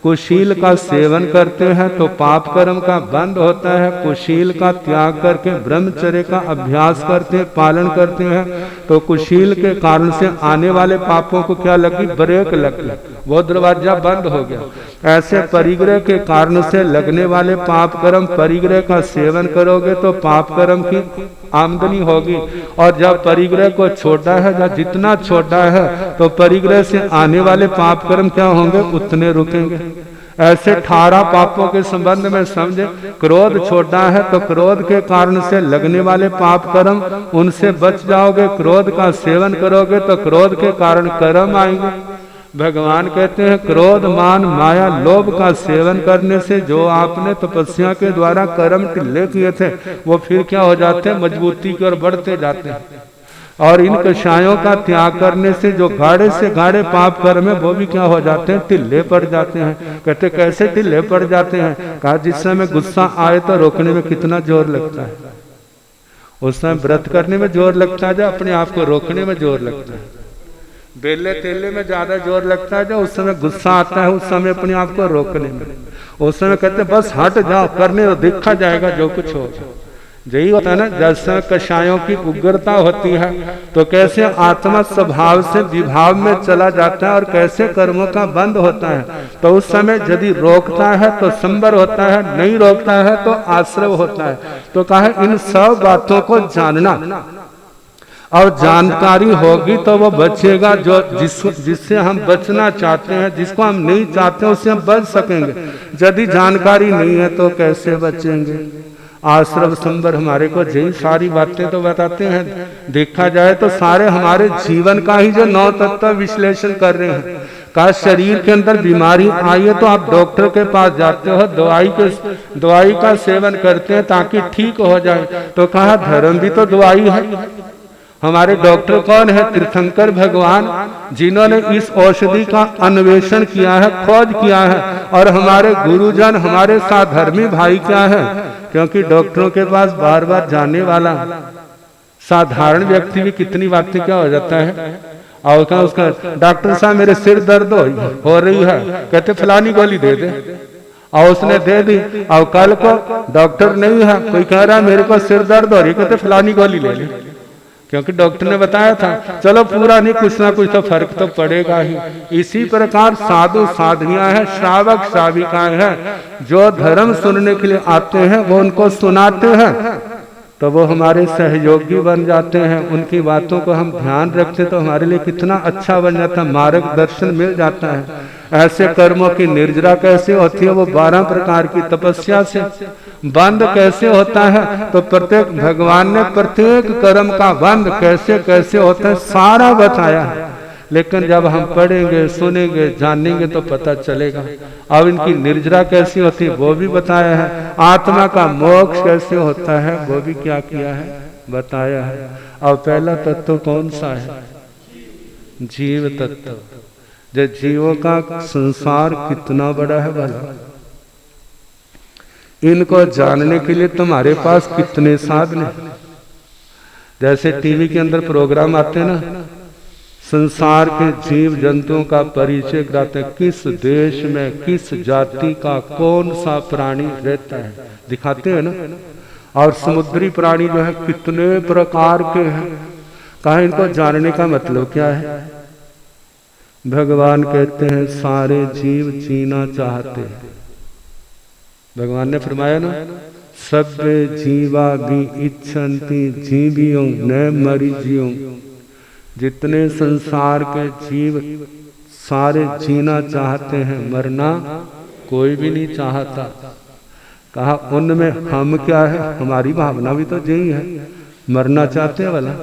कुशील का सेवन करते हैं तो पाप कर्म का बंद होता है। कुशील का त्याग करके ब्रह्मचर्य का अभ्यास करते हैं, पालन करते हैं, तो कुशील के कारण से आने वाले पापों को क्या लगी? ब्रेक लगी, वो दरवाजा बंद हो गया। ऐसे परिग्रह के कारण से लगने वाले पाप कर्म, परिग्रह का सेवन करोगे तो पाप कर्म की आमदनी होगी। और जब परिग्रह को छोड़ा है, जब जितना छोड़ा है, तो परिग्रह से आने वाले पाप कर्म क्या होंगे? उतने रुकेंगे। ऐसे 18 पापों के संबंध में समझे। क्रोध छोड़ा है तो क्रोध के कारण से लगने वाले पाप कर्म, उनसे बच जाओगे। क्रोध का सेवन करोगे तो क्रोध के कारण कर्म आएंगे। भगवान कहते हैं क्रोध मान माया लोभ का सेवन करने से जो आपने तपस्या के द्वारा कर्म ढिले किए थे वो फिर क्या हो जाते हैं? मजबूती की ओर बढ़ते जाते हैं। और इन कषायों का त्याग करने से जो गाढ़े से गाढ़े पाप कर्म है वो भी क्या हो जाते हैं? ढिले पड़ जाते हैं। कहते कैसे ढिले पड़ जाते हैं? कहा जिस समय गुस्सा आए तो रोकने में कितना जोर लगता है, उस समय व्रत करने में जोर लगता है, जो अपने आप को रोकने में जोर लगता है। बेले तेले में ज्यादा जोर लगता है, जो उस समय गुस्सा आता है, उस समय अपने आप को रोकने में। उस समय कहते हैं बस हट जाओ, करने तो देखा जाएगा जो कुछ हो। यही होता है ना, जैसे कषायों की उग्रता होती है तो कैसे आत्मा स्वभाव से विभाव में चला जाता है और कैसे कर्मों का बंद होता है। तो उस समय यदि रोकता है तो संबर होता है, नहीं रोकता है तो आश्रव होता है। तो कहा इन सब बातों को जानना, और जानकारी होगी तो वो बचेगा। जो जिससे हम बचना चाहते हैं, जिसको हम नहीं चाहते उससे हम बच सकेंगे। यदि जानकारी नहीं है तो कैसे बचेंगे? आश्रव संबर हमारे को यही सारी बातें तो बताते हैं। देखा जाए तो सारे हमारे जीवन का ही जो 9 तत्व विश्लेषण कर रहे हैं। का शरीर के अंदर बीमारी आई है तो आप डॉक्टर के पास जाते हो, दवाई का सेवन करते हैं ताकि ठीक हो जाए। तो कहा धर्म भी तो दवाई है। हमारे डॉक्टर कौन है? तीर्थंकर भगवान, जिन्होंने इस औषधि का अन्वेषण किया है, खोज किया है। और हमारे गुरुजन, हमारे साथ धर्मी भाई क्या है? क्योंकि डॉक्टरों के पास बार बार जाने वाला साधारण व्यक्ति भी कितनी बातें क्या हो जाता है। और क्या उसका डॉक्टर साहब मेरे सिर दर्द हो रही है, कहते फलानी गोली दे दे, और उसने दे दी। और कल को डॉक्टर नहीं है, कोई कह रहा है मेरे को सिर दर्द हो रही, कहते फलानी गोली ले ली, क्योंकि डॉक्टर ने बताया था। चलो पूरा नहीं, कुछ ना कुछ तो फर्क तो पड़ेगा ही। इसी प्रकार साधु साधुयां हैं, श्रावक श्राविकाएं हैं, जो धर्म सुनने के लिए आते हैं वो उनको सुनाते हैं तो वो हमारे सहयोगी बन जाते हैं। उनकी बातों को हम ध्यान रखते तो हमारे लिए कितना अच्छा बन जाता है, मार्गदर्शन मिल जाता है। ऐसे कर्मों की निर्जरा कैसे होती है? वो 12 प्रकार की तपस्या से। बंद कैसे होता है? तो प्रत्येक भगवान ने प्रत्येक कर्म का बंद कैसे कैसे होता है सारा बताया है। लेकिन जब हम पढ़ेंगे, सुनेंगे, जानेंगे तो पता चलेगा। अब इनकी निर्जरा कैसी होती है वो भी बताया है। आत्मा का मोक्ष कैसे होता है वो भी क्या किया है? बताया है। अब पहला तत्व कौन सा है? जीव तत्व। जो जीवों का संसार कितना बड़ा है भला। इनको जानने के लिए तुम्हारे पास कितने साधन हैं। जैसे टीवी के अंदर प्रोग्राम आते हैं ना, संसार के जीव जंतुओं का परिचय कराते हैं, किस देश में किस जाति का कौन सा प्राणी रहता है, दिखाते हैं ना। और समुद्री प्राणी जो है कितने प्रकार के हैं। कहा इनको जानने का मतलब क्या है? भगवान कहते हैं सारे जीव जीना चाहते हैं। भगवान ने फरमाया ना, सब जीवा भी इच्छन्ति जीवियों न मरीजियों। जितने संसार के जीव सारे जीना चाहते हैं, मरना कोई भी नहीं चाहता। कहा उनमें हम क्या है? हमारी भावना भी तो यही है, मरना चाहते हैं वाला।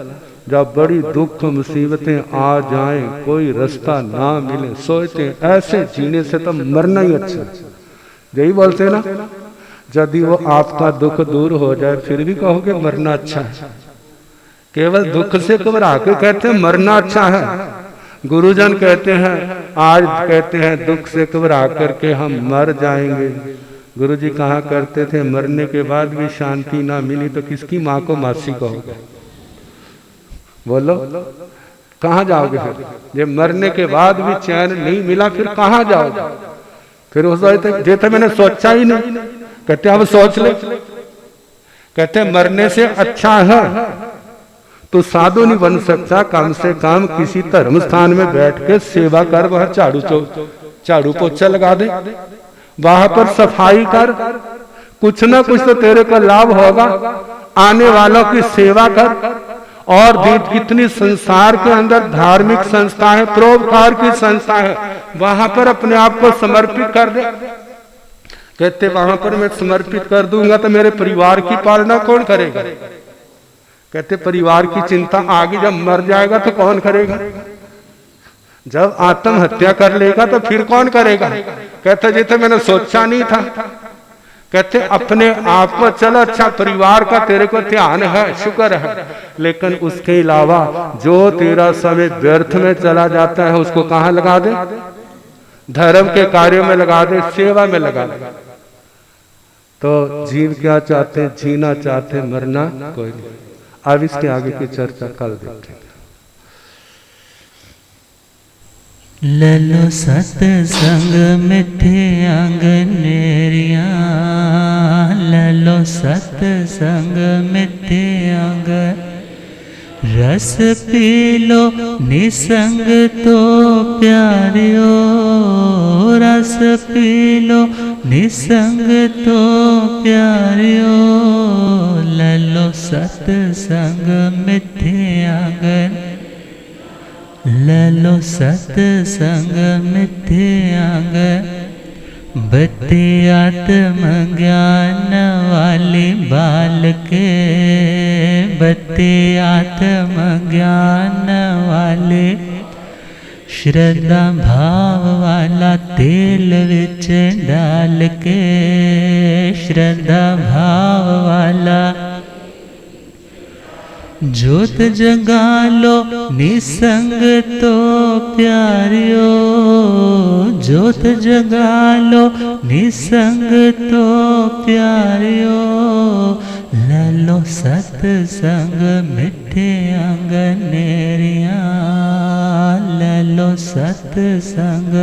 जब बड़ी दुख मुसीबतें आ जाएं, कोई रास्ता ना मिले, सोचते हैं ऐसे जीने से तो मरना ही अच्छा। यही बोलते हैं ना, यदि वो आपका दुख दूर हो जाए फिर भी कहोगे मरना अच्छा है। केवल दुख से घबरा के कहते हैं मरना अच्छा है। गुरुजन कहते हैं, आज कहते हैं दुख से घबरा करके हम मर जाएंगे। गुरुजी कहा करते थे मरने के बाद भी शांति ना मिली तो किसकी माँ को मासी कहोगे? बोलो कहाँ जाओगे फिर? जब मरने के बाद भी चैन नहीं मिला फिर कहाँ जाओगे? फिर उस जैसे मैंने सोचा ही नहीं। कहते अब सोच ले। कहते मरने से अच्छा है तो साधु नहीं बन सकता, कम से कम किसी धर्म स्थान में बैठ के सेवा कर, वह झाड़ू पोछा लगा दे, वहां पर सफाई कर, कुछ ना कुछ तो तेरे को लाभ होगा। आने वालों की सेवा कर। और भी कितनी संसार के अंदर धार्मिक संस्था है, परोपकार की संस्था है, वहां पर अपने आप को समर्पित कर दे। कहते वहां पर मैं समर्पित कर दूंगा तो मेरे परिवार की पालना कौन करेगा? कहते परिवार की चिंता आगे जब मर जाएगा तो कौन करेगा? जब आत्महत्या कर लेगा तो फिर कौन करेगा? कहते जैसे मैंने सोचा नहीं था। कहते अपने आप को चलो अच्छा परिवार का तेरे को ध्यान है, शुक्र है, लेकिन उसके अलावा जो तेरा समय व्यर्थ में चला जाता है उसको कहाँ लगा दे? धर्म के कार्यों में लगा दे, सेवा में लगा दे। तो जीव क्या चाहते? जीना चाहते, मरना कोई नहीं। अब इसके आगे की चर्चा कल देखेंगे। ललो सत्संग मिठे अंगनेरिया, ललो सत्संग मिठे अंग, रस पी लो निसंग तो प्यारियो, रस पी लो निसंग तो प्यारियो, ललो सत्संग मिठे आंगन, ललो सत्संग मिठे आंगन, बते आत्म ज्ञान वाले बाल के, बते आत्म ज्ञान वाले, श्रद्धा भाव वाला तेल विच डाल के, श्रद्धा भाव वाला जोत जगा लो निसंग तो प्यारियो, जोत जगा लो निसंग तो प्यारियो, ललो सत्संग मिठे अंगनेरिया, ललो सत्संग।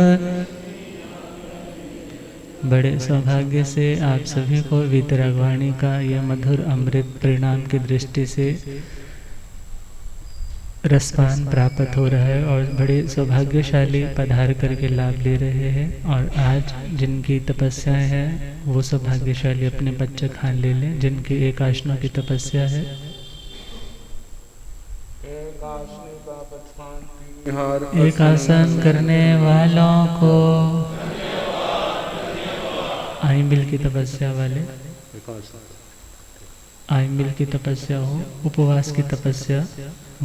बड़े सौभाग्य से आप सभी को वीतरागवाणी का यह मधुर अमृत परिणाम की दृष्टि से रसपान प्राप्त हो रहा है और बड़े सौभाग्यशाली पधार करके लाभ ले रहे हैं। और आज जिनकी तपस्या है वो सौभाग्यशाली अपने बच्चे खान ले लें, जिनकी एक आसनों की तपस्या है। एक आसन करने वालों को आइमिल की तपस्या वाले, आइमिल की तपस्या हो, उपवास की तपस्या,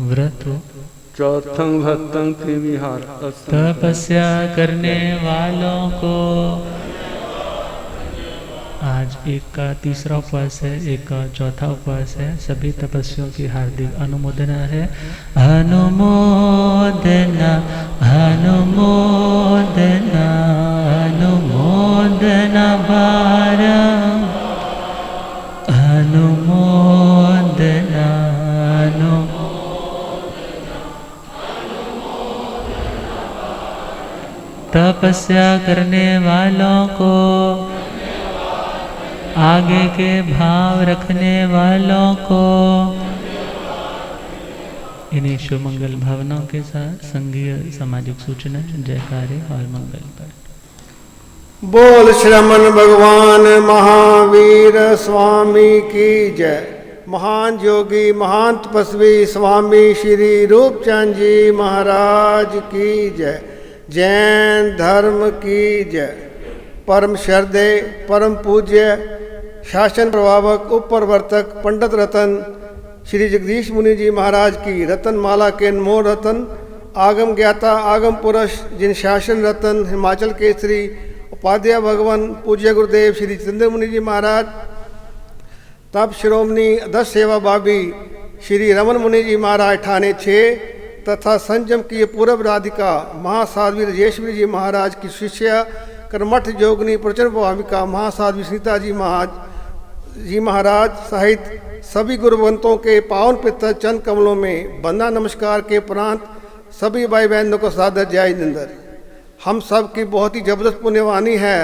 व्रत हो, चौथं भक्तं त्रिविहार, तपस्या करने वालों को आज एक का तीसरा उपवास है, एक का चौथा उपवास है। सभी तपस्वियों की हार्दिक अनुमोदना है। अनुमोदना अनुमोदना अनुमोदना भारम तपस्या करने वालों को, आगे के भाव रखने वालों को, इन्हीं शुभ मंगल भावनाओं के साथ संघीय सामाजिक सूचना, जयकारे और मंगल पर। बोल श्रमण भगवान महावीर स्वामी की जय। महान योगी महान तपस्वी स्वामी श्री रूपचंद जी महाराज की जय। जैन धर्म की जय। परम श्रद्धे परम पूज्य शासन प्रभावक उपप्रवर्तक पंडित रतन श्री जगदीश मुनि जी महाराज की रतन माला के अनमोल रतन, आगम ज्ञाता आगम पुरुष जिन शासन रतन हिमाचल केसरी उपाध्याय भगवान पूज्य गुरुदेव श्री चंद्र मुनि जी महाराज, तब श्रोमणी अध्यक्ष सेवा बाबी श्री रमन मुनि जी महाराज ठाणे 6 तथा संजम की पूर्व राधिका महासाध्वी राजेश्वरी जी महाराज की शिष्या कर्मठ योगिनी प्रचंड भाविका महासाध्वी सीता जी महाराज सहित सभी गुरुवंतों के पावन पितर चंद कमलों में बंदा नमस्कार के उपरांत सभी भाई बहनों को सादर जय निंदर। हम सब की बहुत ही जबरदस्त पुण्यवानी है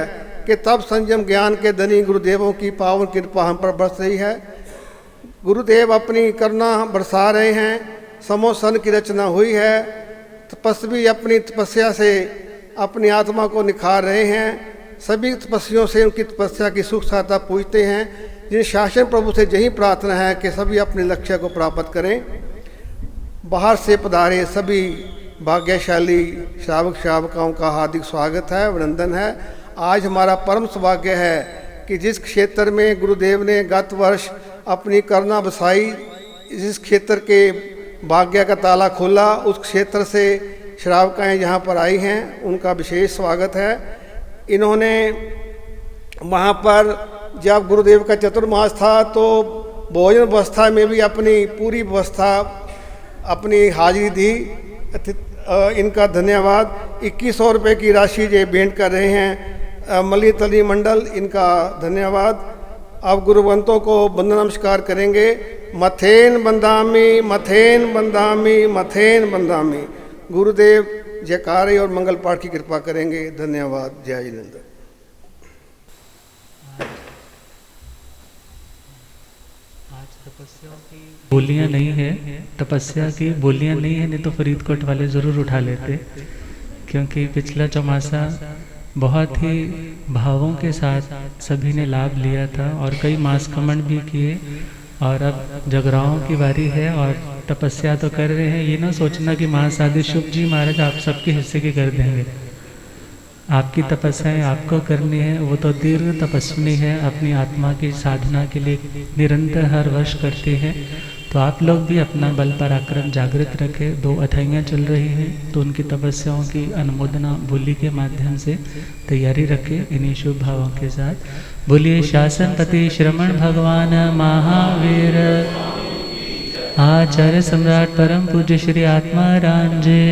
कि तब संयम ज्ञान के धनी गुरुदेवों की पावन कृपा हम पर बरस रही है। गुरुदेव अपनी करुणा बरसा रहे हैं, समोसन की रचना हुई है। तपस्वी अपनी तपस्या से अपनी आत्मा को निखार रहे हैं। सभी तपस्वियों से उनकी तपस्या की सुख सहायता पूछते हैं। जिन शासन प्रभु से यही प्रार्थना है कि सभी अपने लक्ष्य को प्राप्त करें। बाहर से पधारे सभी भाग्यशाली श्रावक श्रावकाओं का हार्दिक स्वागत है, अभिनंदन है। आज हमारा परम सौभाग्य है कि जिस क्षेत्र में गुरुदेव ने गत वर्ष अपनी करुणा बसाई, जिस क्षेत्र के भाग्य का ताला खोला, उस क्षेत्र से श्रावकाएँ यहाँ पर आई हैं, उनका विशेष स्वागत है। इन्होंने वहाँ पर जब गुरुदेव का चतुर्मास था तो भोजन व्यवस्था में भी अपनी पूरी व्यवस्था अपनी हाजिरी दी। इनका धन्यवाद। 2100 रुपये की राशि ये भेंट कर रहे हैं मली तली मंडल, इनका धन्यवाद। अब गुरुवंतों को वंदना नमस्कार करेंगे। मथेन बंदामी मथेन बंदामी मथेन बंदामी। गुरुदेव जयकारे और मंगल पाठ की कृपा करेंगे। धन्यवाद। जय हिंद। बोलियां नहीं है, तपस्या की बोलियां नहीं है, नहीं तो फरीदकोट वाले ज़रूर उठा लेते, क्योंकि पिछला चौमासा बहुत ही भावों के साथ सभी ने लाभ लिया था और कई मास कमेंट भी किए। और अब जगराओं की बारी है और तपस्या तो कर रहे हैं। ये ना सोचना कि महासाधु शुभ जी महाराज आप सबके हिस्से की कर देंगे। आपकी तपस्याएं आपको करनी है, वो तो दीर्घ तपस्विनी है, अपनी आत्मा की साधना के लिए निरंतर हर वर्ष करती है। तो आप लोग भी अपना बल पराक्रम जागृत रखें। 2 अथाइयाँ चल रही हैं, तो उनकी तपस्याओं की अनुमोदना बोली के माध्यम से तैयारी रखें। इन्हीं शुभ भावों के साथ बोलिए शासनपति श्रमण भगवान महावीर आचार्य सम्राट परम पूज्य श्री आत्माराम जी,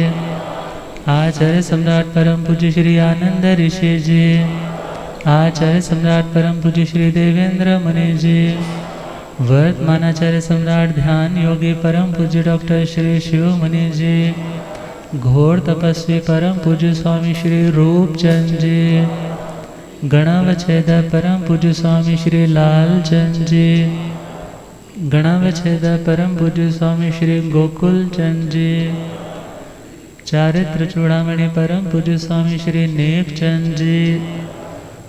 आचार्य सम्राट परम पूज्य श्री आनंद ऋषि जी, आचार्य सम्राट परम पूज्य श्री देवेंद्र मुनि जी, वर्तमान आचार्य सम्राट ध्यान योगी परम पूज्य डॉक्टर श्री शिव मुनि जी, घोर तपस्वी परम पूज्य स्वामी श्री रूपचंद जी, गणावच्छेद परम पूज्य स्वामी श्री लालचंद जी, गणावच्छेद परम पूज्य स्वामी श्री गोकुल चंद जी, चारित्र चूड़ामणि परम पूज्य स्वामी श्री नेकचंद जी,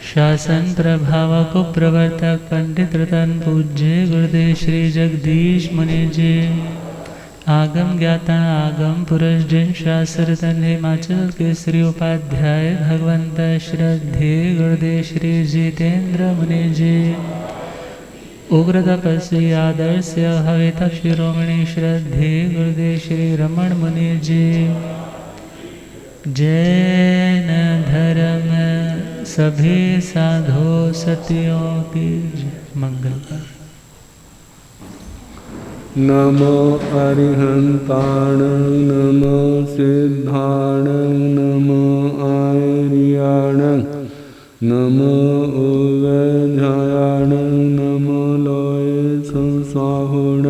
शासन प्रभावक प्रवर्तक पंडित रतन पूज्य गुरुदेव श्री जगदीश मुनि जी, आगम ज्ञाता आगम पुरुष जिन शास्त्र रतन हिमाचल के श्री उपाध्याय भगवंत श्रद्धे गुरुदेव श्री जितेंद्र मुनि जी, उग्र तपस्वी आदर्श हवित शिरोमणि श्रद्धे गुरुदेव श्री रमण मुनि जी, जैन धर्म सभी साधु सतियों की मंगल का। नमो अरिहंताण नमो सिद्धाण नमो आर्याण नमो उवध्यायाण नमो लोय संसाहुण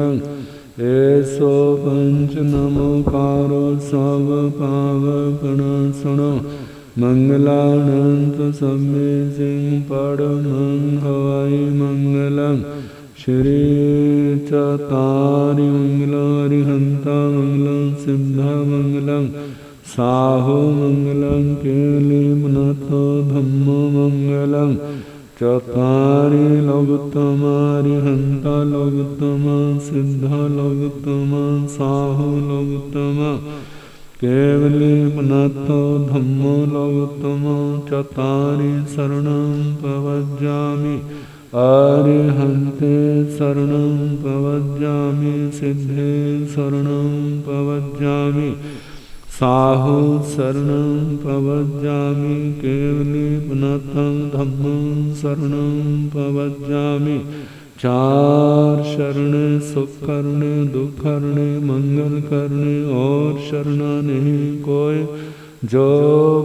ऐसो पंच नमो कारो सब पावकण सुनो मंगलानंत सम्मे सिंह परमं हवाई मंगलं श्री चतारि मंगलं हरिहंता मंगलं सिद्धा मंगलं साहो मंगलं केलिमनाथ धम्म मंगलं चतारि लोकोत्तमा हरिहंता लोकोत्तमा सिद्धा लोकोत्तमा साहो लोकोत्तमा केवलिमनाथ धम्मो लोकोत्तमा चतारि शरणं प्रवज्जामि अरिहन्ते शरणं प्रवज्जामि सिद्धे शरणं प्रवज्जामि साहो शरणं प्रवज्जामि केवलिमनाथं धम्मं शरणं प्रवज्जामि चार शरण सुख करने दुख करने मंगल करने और शरणा नहीं कोई जो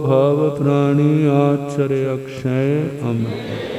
भव प्राणी आचर्य अक्षय अमृत।